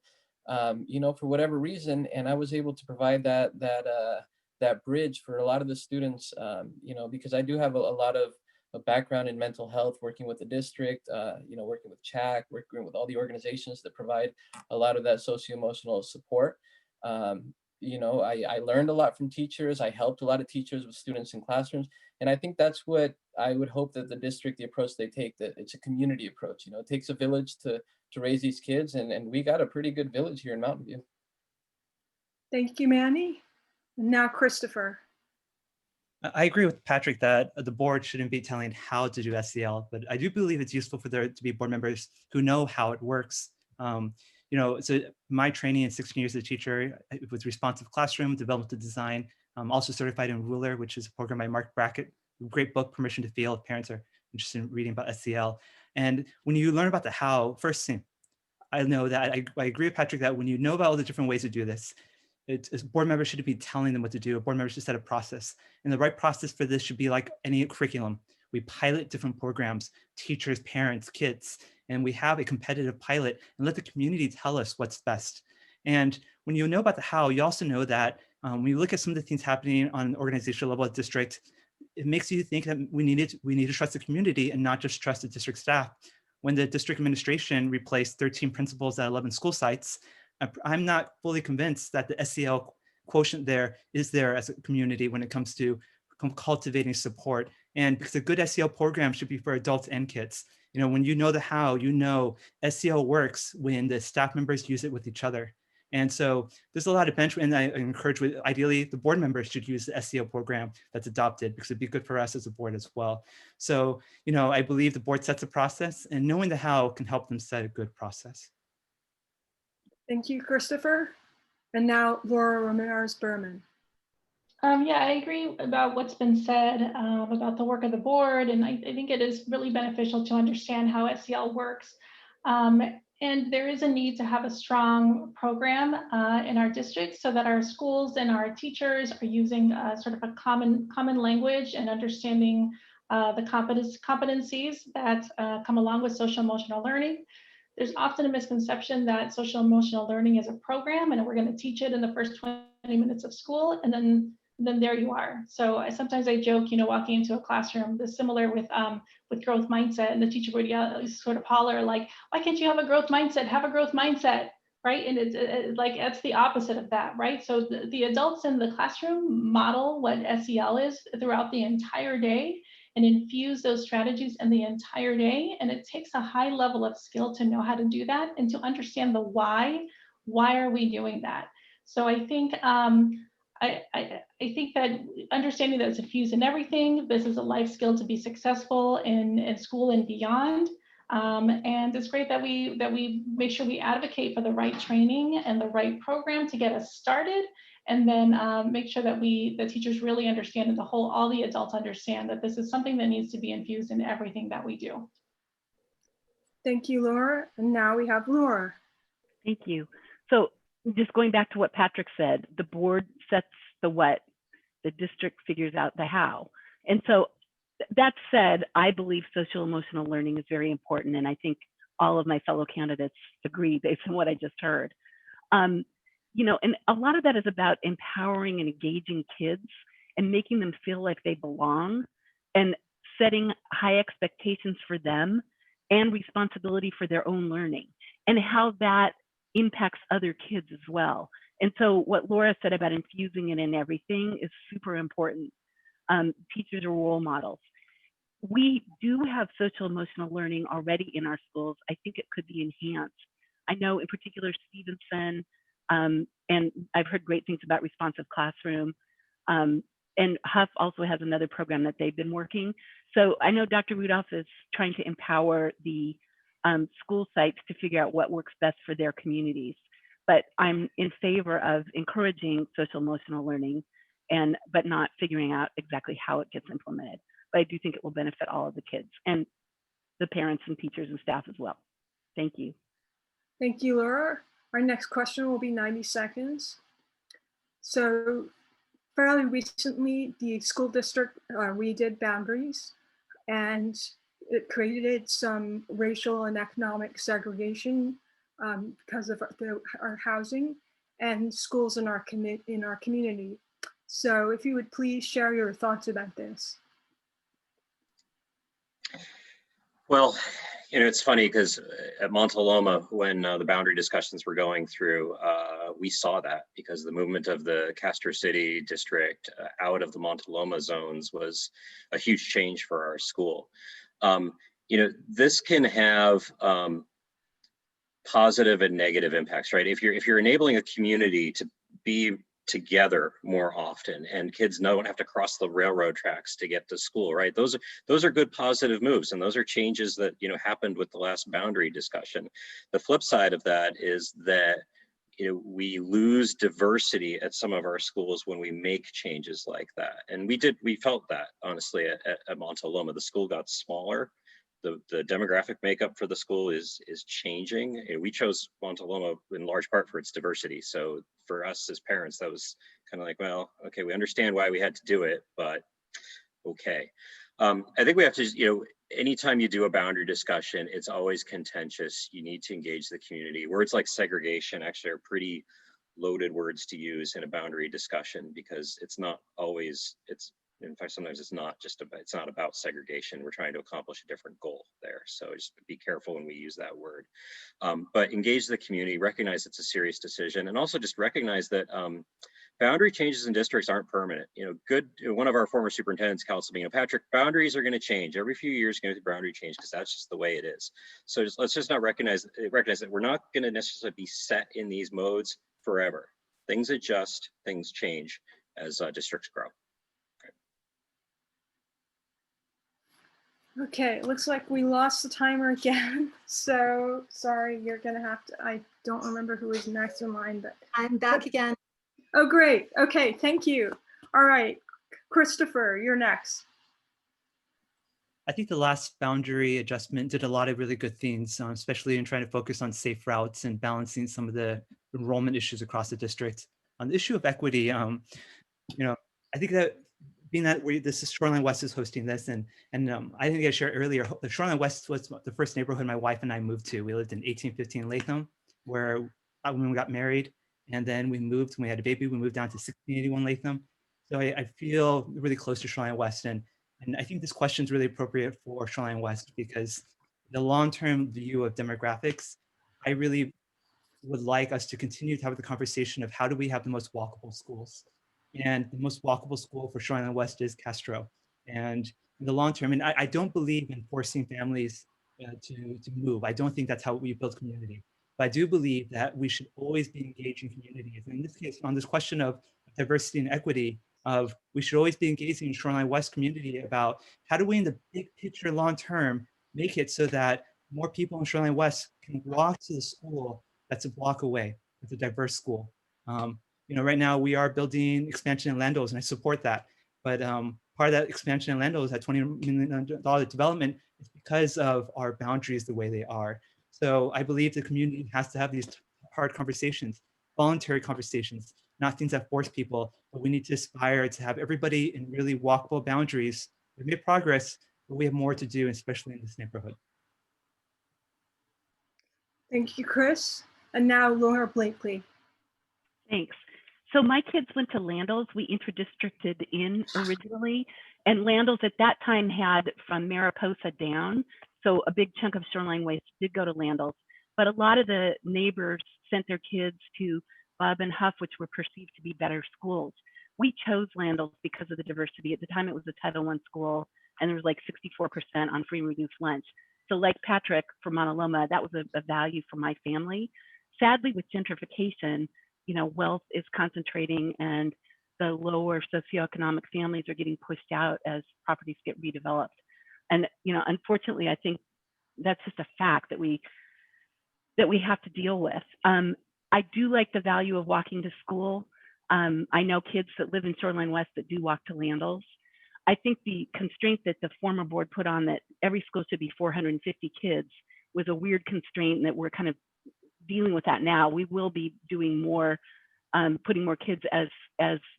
Speaker 2: for whatever reason. And I was able to provide that bridge for a lot of the students, because I do have a lot of a background in mental health, working with the district, working with CHAC, working with all the organizations that provide a lot of that socio-emotional support. I learned a lot from teachers. I helped a lot of teachers with students in classrooms. And I think that's what I would hope that the approach they take, that it's a community approach. It takes a village to raise these kids, and we got a pretty good village here in Mountain View.
Speaker 1: Thank you, Manny. And now Christopher.
Speaker 6: I agree with Patrick that the board shouldn't be telling how to do SEL, but I do believe it's useful for there to be board members who know how it works. So my training in 16 years as a teacher with responsive classroom, developmental design. I'm also certified in Ruler, which is a program by Mark Brackett. Great book, Permission to Feel, if parents are interested in reading about SEL. And when you learn about the how, first thing, I know that I agree with Patrick that when you know about all the different ways to do this, board members shouldn't be telling them what to do. Board members should set a process. And the right process for this should be like any curriculum. We pilot different programs, teachers, parents, kids, and we have a competitive pilot and let the community tell us what's best. And when you know about the how, you also know that when you look at some of the things happening on an organizational level at district, it makes you think that we need to trust the community and not just trust the district staff. When the district administration replaced 13 principals at 11 school sites, I'm not fully convinced that the SEL quotient there is there as a community when it comes to cultivating support. And because a good SEL program should be for adults and kids. When you know the how, SEL works when the staff members use it with each other. And so there's a lot of bench, and I encourage, ideally, the board members should use the SEL program that's adopted because it'd be good for us as a board as well. So, I believe the board sets a process, and knowing the how can help them set a good process.
Speaker 1: Thank you, Christopher. And now Laura Ramirez-Berman.
Speaker 4: Yeah, I agree about what's been said about the work of the board, and I think it is really beneficial to understand how SEL works. And there is a need to have a strong program in our district so that our schools and our teachers are using sort of a common language and understanding the competencies that come along with social emotional learning. there's often a misconception that social emotional learning is a program and we're going to teach it in the first 20 minutes of school, and then there you are. So sometimes I joke, walking into a classroom, this similar with growth mindset, and the teacher would yell, sort of holler like, why can't you have a growth mindset? Have a growth mindset, right? And it's like, that's the opposite of that, right? So the adults in the classroom model what SEL is throughout the entire day and infuse those strategies in the entire day. And it takes a high level of skill to know how to do that and to understand the why. Why are we doing that? So I think I think that understanding that it's infused in everything, this is a life skill to be successful in school and beyond. And it's great that we make sure we advocate for the right training and the right program to get us started, and then make sure that the teachers really understand, and all the adults understand that this is something that needs to be infused in everything that we do.
Speaker 1: Thank you, Laura. And now we have Laura.
Speaker 3: Thank you. So just going back to what Patrick said, the board sets the what, the district figures out the how. And so that said, I believe social emotional learning is very important. And I think all of my fellow candidates agree based on what I just heard. And a lot of that is about empowering and engaging kids and making them feel like they belong, and setting high expectations for them and responsibility for their own learning, and how that impacts other kids as well. And so what Laura said about infusing it in everything is super important. Teachers are role models. We do have social emotional learning already in our schools. I think it could be enhanced. I know in particular Stevenson, and I've heard great things about Responsive Classroom, and Huff also has another program that they've been working. So I know Dr. Rudolph is trying to empower the school sites to figure out what works best for their communities. But I'm in favor of encouraging social emotional learning, but not figuring out exactly how it gets implemented. But I do think it will benefit all of the kids and the parents and teachers and staff as well. Thank you.
Speaker 1: Thank you, Laura. Our next question will be 90 seconds. So fairly recently, the school district redid boundaries, and it created some racial and economic segregation because of our housing and schools in our community. So if you would please share your thoughts about this.
Speaker 5: Well, it's funny because at Montaloma, when the boundary discussions were going through, we saw that, because the movement of the Castro City district out of the Montaloma zones was a huge change for our school. This can have positive and negative impacts, right? If you're enabling a community to be together more often, and kids don't have to cross the railroad tracks to get to school, right? Those are good positive moves, and those are changes that happened with the last boundary discussion. The flip side of that is that we lose diversity at some of our schools when we make changes like that, and we felt that honestly at Montaloma. The school got smaller. The demographic makeup for the school is changing. We chose Montaloma in large part for its diversity. So for us as parents, that was kind of like, well, okay, we understand why we had to do it, but okay. I think we have to, anytime you do a boundary discussion, it's always contentious. You need to engage the community. Words like segregation actually are pretty loaded words to use in a boundary discussion, because it's not always, in fact, sometimes it's not about segregation. We're trying to accomplish a different goal there. So just be careful when we use that word. But engage the community, recognize it's a serious decision, and also just recognize that boundary changes in districts aren't permanent. One of our former superintendents counselled me, Patrick, boundaries are going to change every few years. Going to boundary change because that's just the way it is. So let's just not recognize that we're not going to necessarily be set in these modes forever. Things adjust, things change as districts grow.
Speaker 1: Okay, it looks like we lost the timer again. So sorry, you're gonna have to, I don't remember who is next in line, but.
Speaker 8: I'm back again.
Speaker 1: Oh, great. Okay, thank you. All right, Christopher, you're next.
Speaker 6: I think the last boundary adjustment did a lot of really good things, especially in trying to focus on safe routes and balancing some of the enrollment issues across the district. On the issue of equity, I think that being that this is Shoreline West is hosting this, and I think I shared earlier, the Shoreline West was the first neighborhood my wife and I moved to. We lived in 1815 Latham, where when we got married, and then we moved when we had a baby. We moved down to 1681 Latham. So I feel really close to Shoreline West, and I think this question is really appropriate for Shoreline West because the long-term view of demographics, I really would like us to continue to have the conversation of how do we have the most walkable schools. And the most walkable school for Shoreline West is Castro. And in the long term, and I don't believe in forcing families to move. I don't think that's how we build community. But I do believe that we should always be engaging communities. And in this case, on this question of diversity and equity, of we should always be engaging in Shoreline West community about how do we in the big picture long term make it so that more people in Shoreline West can walk to the school that's a block away. It's a diverse school. Right now we are building expansion in Landos, and I support that. But part of that expansion in Landos, that $20 million development, is because of our boundaries the way they are. So I believe the community has to have these hard conversations, voluntary conversations, not things that force people, but we need to aspire to have everybody in really walkable boundaries. We've made progress, but we have more to do, especially in this neighborhood.
Speaker 1: Thank you, Chris. And now Laura Blakely.
Speaker 3: Thanks. So my kids went to Landos. We interdistricted in originally, and Landos at that time had from Mariposa down. So a big chunk of Shoreline West did go to Landos, but a lot of the neighbors sent their kids to Bob and Huff, which were perceived to be better schools. We chose Landos because of the diversity. At the time, it was a Title I school, and there was like 64% on free and reduced lunch. So like Patrick from Montaloma, that was a value for my family. Sadly, with gentrification, wealth is concentrating and the lower socioeconomic families are getting pushed out as properties get redeveloped. And, unfortunately, I think that's just a fact that we have to deal with. I do like the value of walking to school. I know kids that live in Shoreline West that do walk to Landos. I think the constraint that the former board put on that every school should be 450 kids was a weird constraint, and that we're kind of dealing with that now. We will be doing more, putting more kids as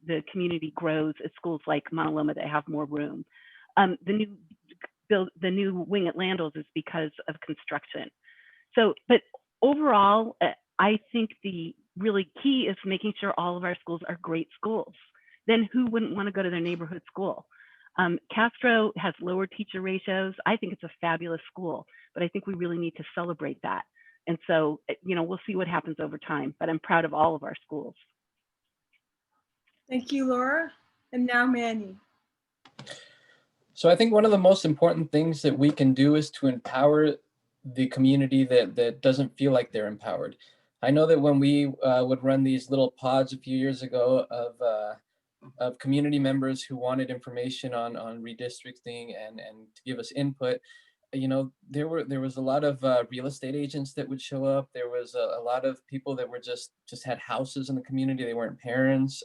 Speaker 3: the community grows at schools like Montaloma that have more room. The new wing at Landos is because of construction. So, but overall, I think the really key is making sure all of our schools are great schools. Then who wouldn't want to go to their neighborhood school? Castro has lower teacher ratios. I think it's a fabulous school, but I think we really need to celebrate that. And so, we'll see what happens over time, but I'm proud of all of our schools.
Speaker 1: Thank you, Laura. And now Manny.
Speaker 2: So I think one of the most important things that we can do is to empower the community that doesn't feel like they're empowered. I know that when we would run these little pods a few years ago of community members who wanted information on redistricting and to give us input, there was a lot of real estate agents that would show up. There was a lot of people that were just had houses in the community. They weren't parents.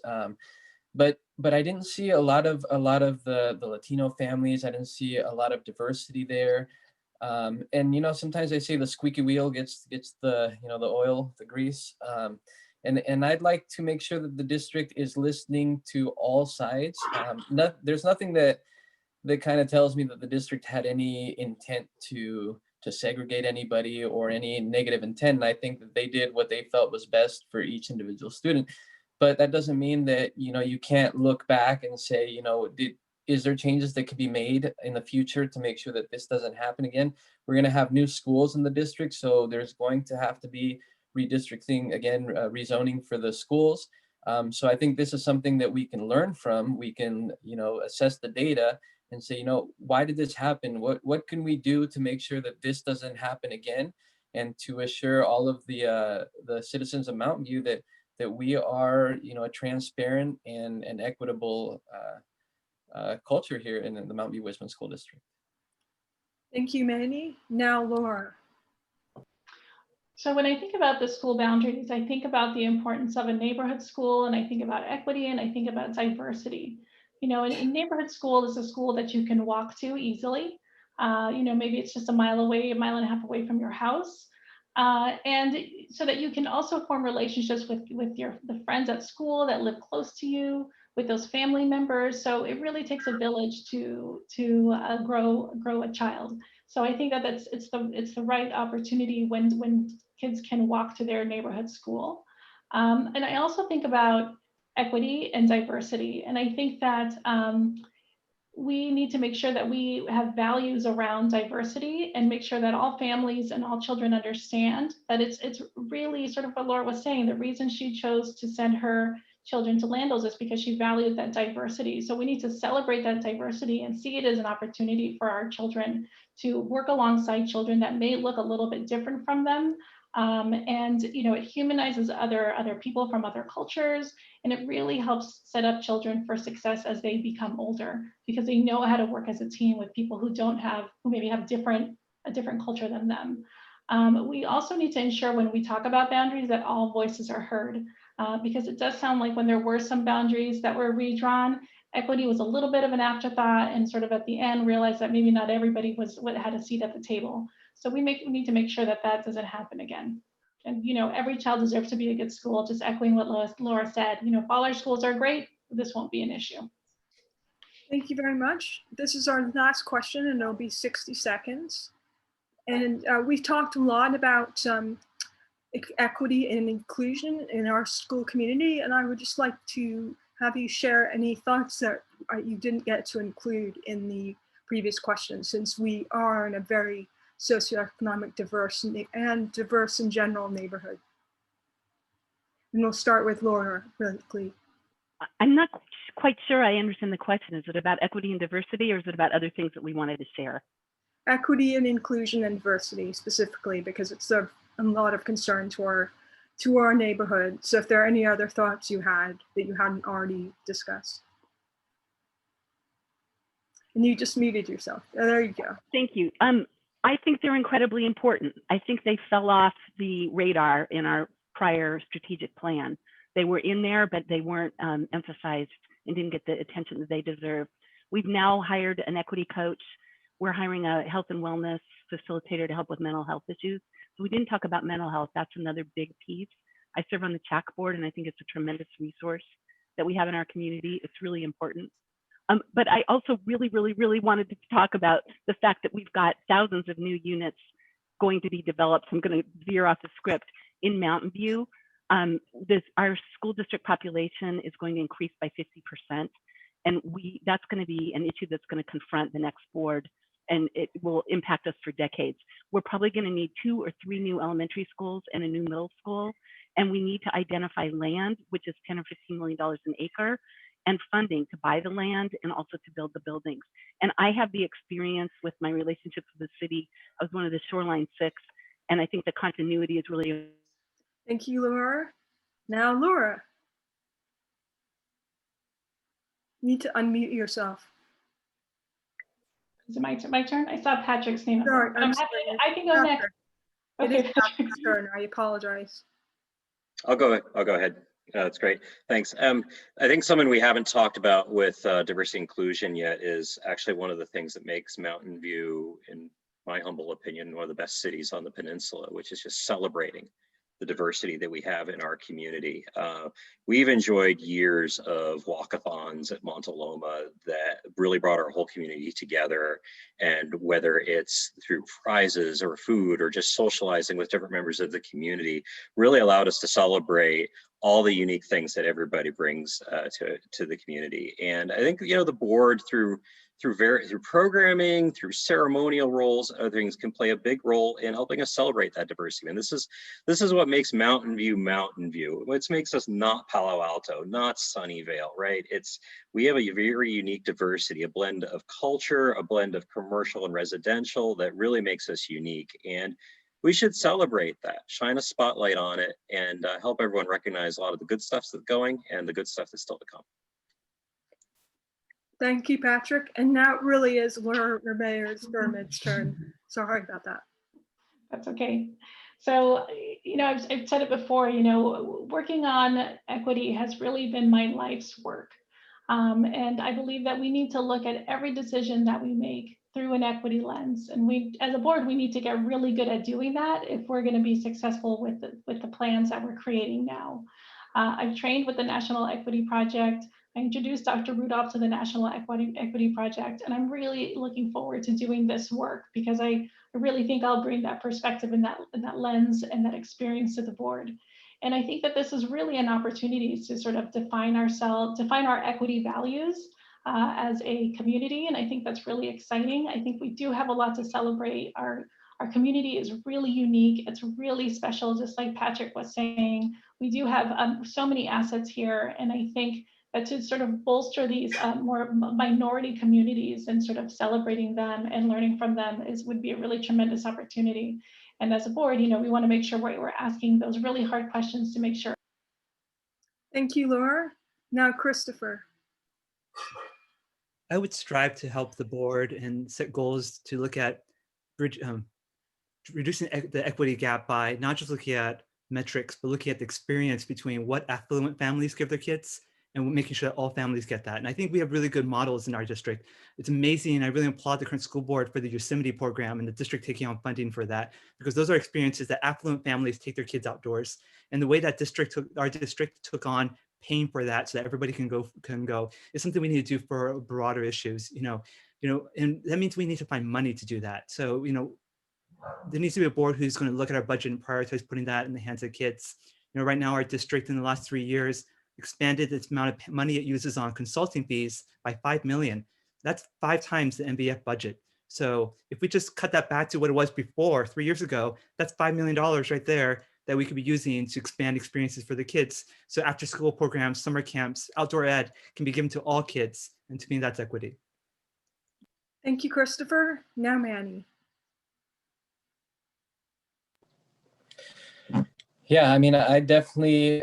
Speaker 2: But I didn't see a lot of the Latino families. I didn't see a lot of diversity there. And sometimes they say the squeaky wheel gets the the oil, the grease. And I'd like to make sure that the district is listening to all sides. There's nothing that kind of tells me that the district had any intent to segregate anybody or any negative intent. And I think that they did what they felt was best for each individual student. But that doesn't mean that, you can't look back and say, is there changes that could be made in the future to make sure that this doesn't happen again? We're going to have new schools in the district, so there's going to have to be redistricting again, rezoning for the schools. So I think this is something that we can learn from. We can, assess the data and say, why did this happen? What can we do to make sure that this doesn't happen again, and to assure all of the citizens of Mountain View that we are, a transparent and equitable culture here in the Mountain View Whisman School District.
Speaker 1: Thank you, Manny. Now, Laura.
Speaker 4: So when I think about the school boundaries, I think about the importance of a neighborhood school, and I think about equity, and I think about diversity. A neighborhood school is a school that you can walk to easily. Maybe it's just a mile away, a mile and a half away from your house. And so that you can also form relationships with the friends at school that live close to you, with those family members. So it really takes a village to grow a child. So I think that it's the right opportunity when kids can walk to their neighborhood school. And I also think about equity and diversity. And I think that we need to make sure that we have values around diversity and make sure that all families and all children understand that it's really sort of what Laura was saying. The reason she chose to send her children to Landos is because she valued that diversity. So we need to celebrate that diversity and see it as an opportunity for our children to work alongside children that may look a little bit different from them. And it humanizes other people from other cultures, and it really helps set up children for success as they become older, because they know how to work as a team with people who maybe have a different culture than them. We also need to ensure when we talk about boundaries that all voices are heard, because it does sound like when there were some boundaries that were redrawn, equity was a little bit of an afterthought, and sort of at the end realized that maybe not everybody had a seat at the table. So we need to make sure that that doesn't happen again. And every child deserves to be a good school. Just echoing what Laura said, if all our schools are great, this won't be an issue.
Speaker 1: Thank you very much. This is our last question, and it'll be 60 seconds. And we've talked a lot about equity and inclusion in our school community, and I would just like to have you share any thoughts that you didn't get to include in the previous question, since we are in a very socioeconomic diverse and diverse in general neighborhood. And we'll start with Laura really quickly.
Speaker 3: I'm not quite sure I understand the question. Is it about equity and diversity, or is it about other things that we wanted to share?
Speaker 1: Equity and inclusion and diversity specifically, because it's a lot of concern to our neighborhood. So if there are any other thoughts you had that you hadn't already discussed. And you just muted yourself. Oh, there you go.
Speaker 3: Thank you. I think they're incredibly important. I think they fell off the radar in our prior strategic plan. They were in there, but they weren't emphasized and didn't get the attention that they deserve. We've now hired an equity coach. We're hiring a health and wellness facilitator to help with mental health issues. So we didn't talk about mental health. That's another big piece. I serve on the CHAC board, and I think it's a tremendous resource that we have in our community. It's really important. But I also really wanted to talk about the fact that we've got thousands of new units going to be developed. I'm going to veer off the script in Mountain View. Our school district population is going to increase by 50%. And that's going to be an issue that's going to confront the next board, and it will impact us for decades. We're probably going to need 2 or 3 new elementary schools and a new middle school. And we need to identify land, which is $10 or $15 million an acre, and funding to buy the land and also to build the buildings. And I have the experience with my relationships with the city. I was one of the Shoreline 6, and I think the continuity is really.
Speaker 1: Thank you, Laura. Now, Laura, you need to unmute yourself.
Speaker 4: Is it my turn? I saw Patrick's name.
Speaker 1: Sorry,
Speaker 4: I can go next.
Speaker 1: It
Speaker 4: Okay.
Speaker 1: is Patrick's turn. I apologize.
Speaker 5: I'll go ahead. That's great. Thanks. I think something we haven't talked about with diversity inclusion yet is actually one of the things that makes Mountain View, in my humble opinion, one of the best cities on the peninsula, which is just celebrating the diversity that we have in our community. We've enjoyed years of walkathons at Montaloma that really brought our whole community together. And whether it's through prizes or food or just socializing with different members of the community, really allowed us to celebrate all the unique things that everybody brings to the community. And I think, the board through programming, through ceremonial roles, other things can play a big role in helping us celebrate that diversity. And this is what makes Mountain View Mountain View. What makes us not Palo Alto, not Sunnyvale, right? We have a very unique diversity, a blend of culture, a blend of commercial and residential that really makes us unique. And we should celebrate that, shine a spotlight on it, and help everyone recognize a lot of the good stuff that's going and the good stuff that's still to come.
Speaker 1: Thank you, Patrick. And now it really is Laura Ramirez-Berman's turn. Sorry about that.
Speaker 4: That's okay. So, I've said it before, working on equity has really been my life's work. And I believe that we need to look at every decision that we make through an equity lens. And we, as a board, we need to get really good at doing that if we're going to be successful with the plans that we're creating now. I've trained with the National Equity Project. I introduced Dr. Rudolph to the National Equity Project, and I'm really looking forward to doing this work because I really think I'll bring that perspective and that lens and that experience to the board. And I think that this is really an opportunity to sort of define our equity values as a community. And I think that's really exciting. I think we do have a lot to celebrate. Our community is really unique. It's really special, just like Patrick was saying. We do have so many assets here. And I think that to sort of bolster these more minority communities and sort of celebrating them and learning from them would be a really tremendous opportunity. And as a board, we want to make sure we're asking those really hard questions to make sure.
Speaker 1: Thank you, Laura. Now, Christopher.
Speaker 6: I would strive to help the board and set goals to look at reducing the equity gap by not just looking at metrics, but looking at the experience between what affluent families give their kids and making sure that all families get that. And I think we have really good models in our district. It's amazing. I really applaud the current school board for the Yosemite program and the district taking on funding for that, because those are experiences that affluent families take their kids outdoors. And the way that our district took on paying for that so that everybody can go is something we need to do for broader issues, and that means we need to find money to do that. So, there needs to be a board who's going to look at our budget and prioritize putting that in the hands of kids. Right now our district in the last 3 years expanded its amount of money it uses on consulting fees by 5 million. That's 5 times the MVF budget. So if we just cut that back to what it was before 3 years ago, that's $5 million right there that we could be using to expand experiences for the kids. So after school programs, summer camps, outdoor ed can be given to all kids. And to me, that's equity.
Speaker 1: Thank you, Christopher. Now, Manny.
Speaker 2: Yeah, I mean, I definitely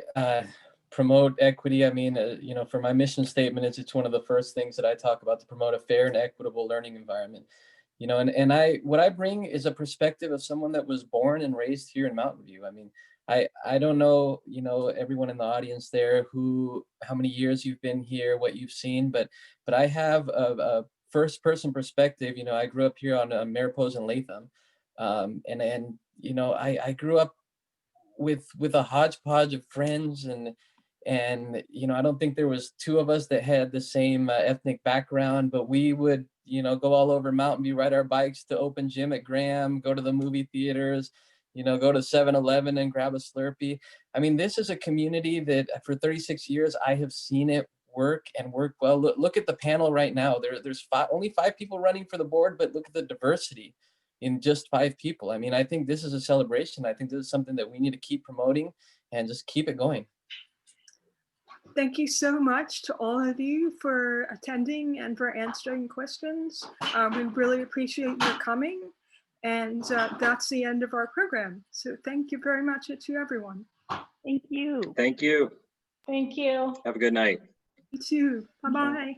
Speaker 2: promote equity. I mean, for my mission statement, it's one of the first things that I talk about, to promote a fair and equitable learning environment. And what I bring is a perspective of someone that was born and raised here in Mountain View. I mean, I don't know, everyone in the audience there how many years you've been here, what you've seen, but I have a first person perspective. I grew up here on Mariposa and Latham, and I grew up with a hodgepodge of friends, and I don't think there was 2 of us that had the same ethnic background, but we would go all over Mountain View, ride our bikes to open gym at Graham, go to the movie theaters, go to 7-Eleven and grab a Slurpee. I mean, this is a community that for 36 years I have seen it work and work well. Look at the panel right now. There's only 5 people running for the board, but look at the diversity in just 5 people. I mean, I think this is a celebration. I think this is something that we need to keep promoting and just keep it going.
Speaker 1: Thank you so much to all of you for attending and for answering questions. We really appreciate your coming. And that's the end of our program. So thank you very much to everyone.
Speaker 3: Thank you.
Speaker 5: Thank you.
Speaker 4: Thank you.
Speaker 5: Have a good night.
Speaker 1: You too. Bye-bye.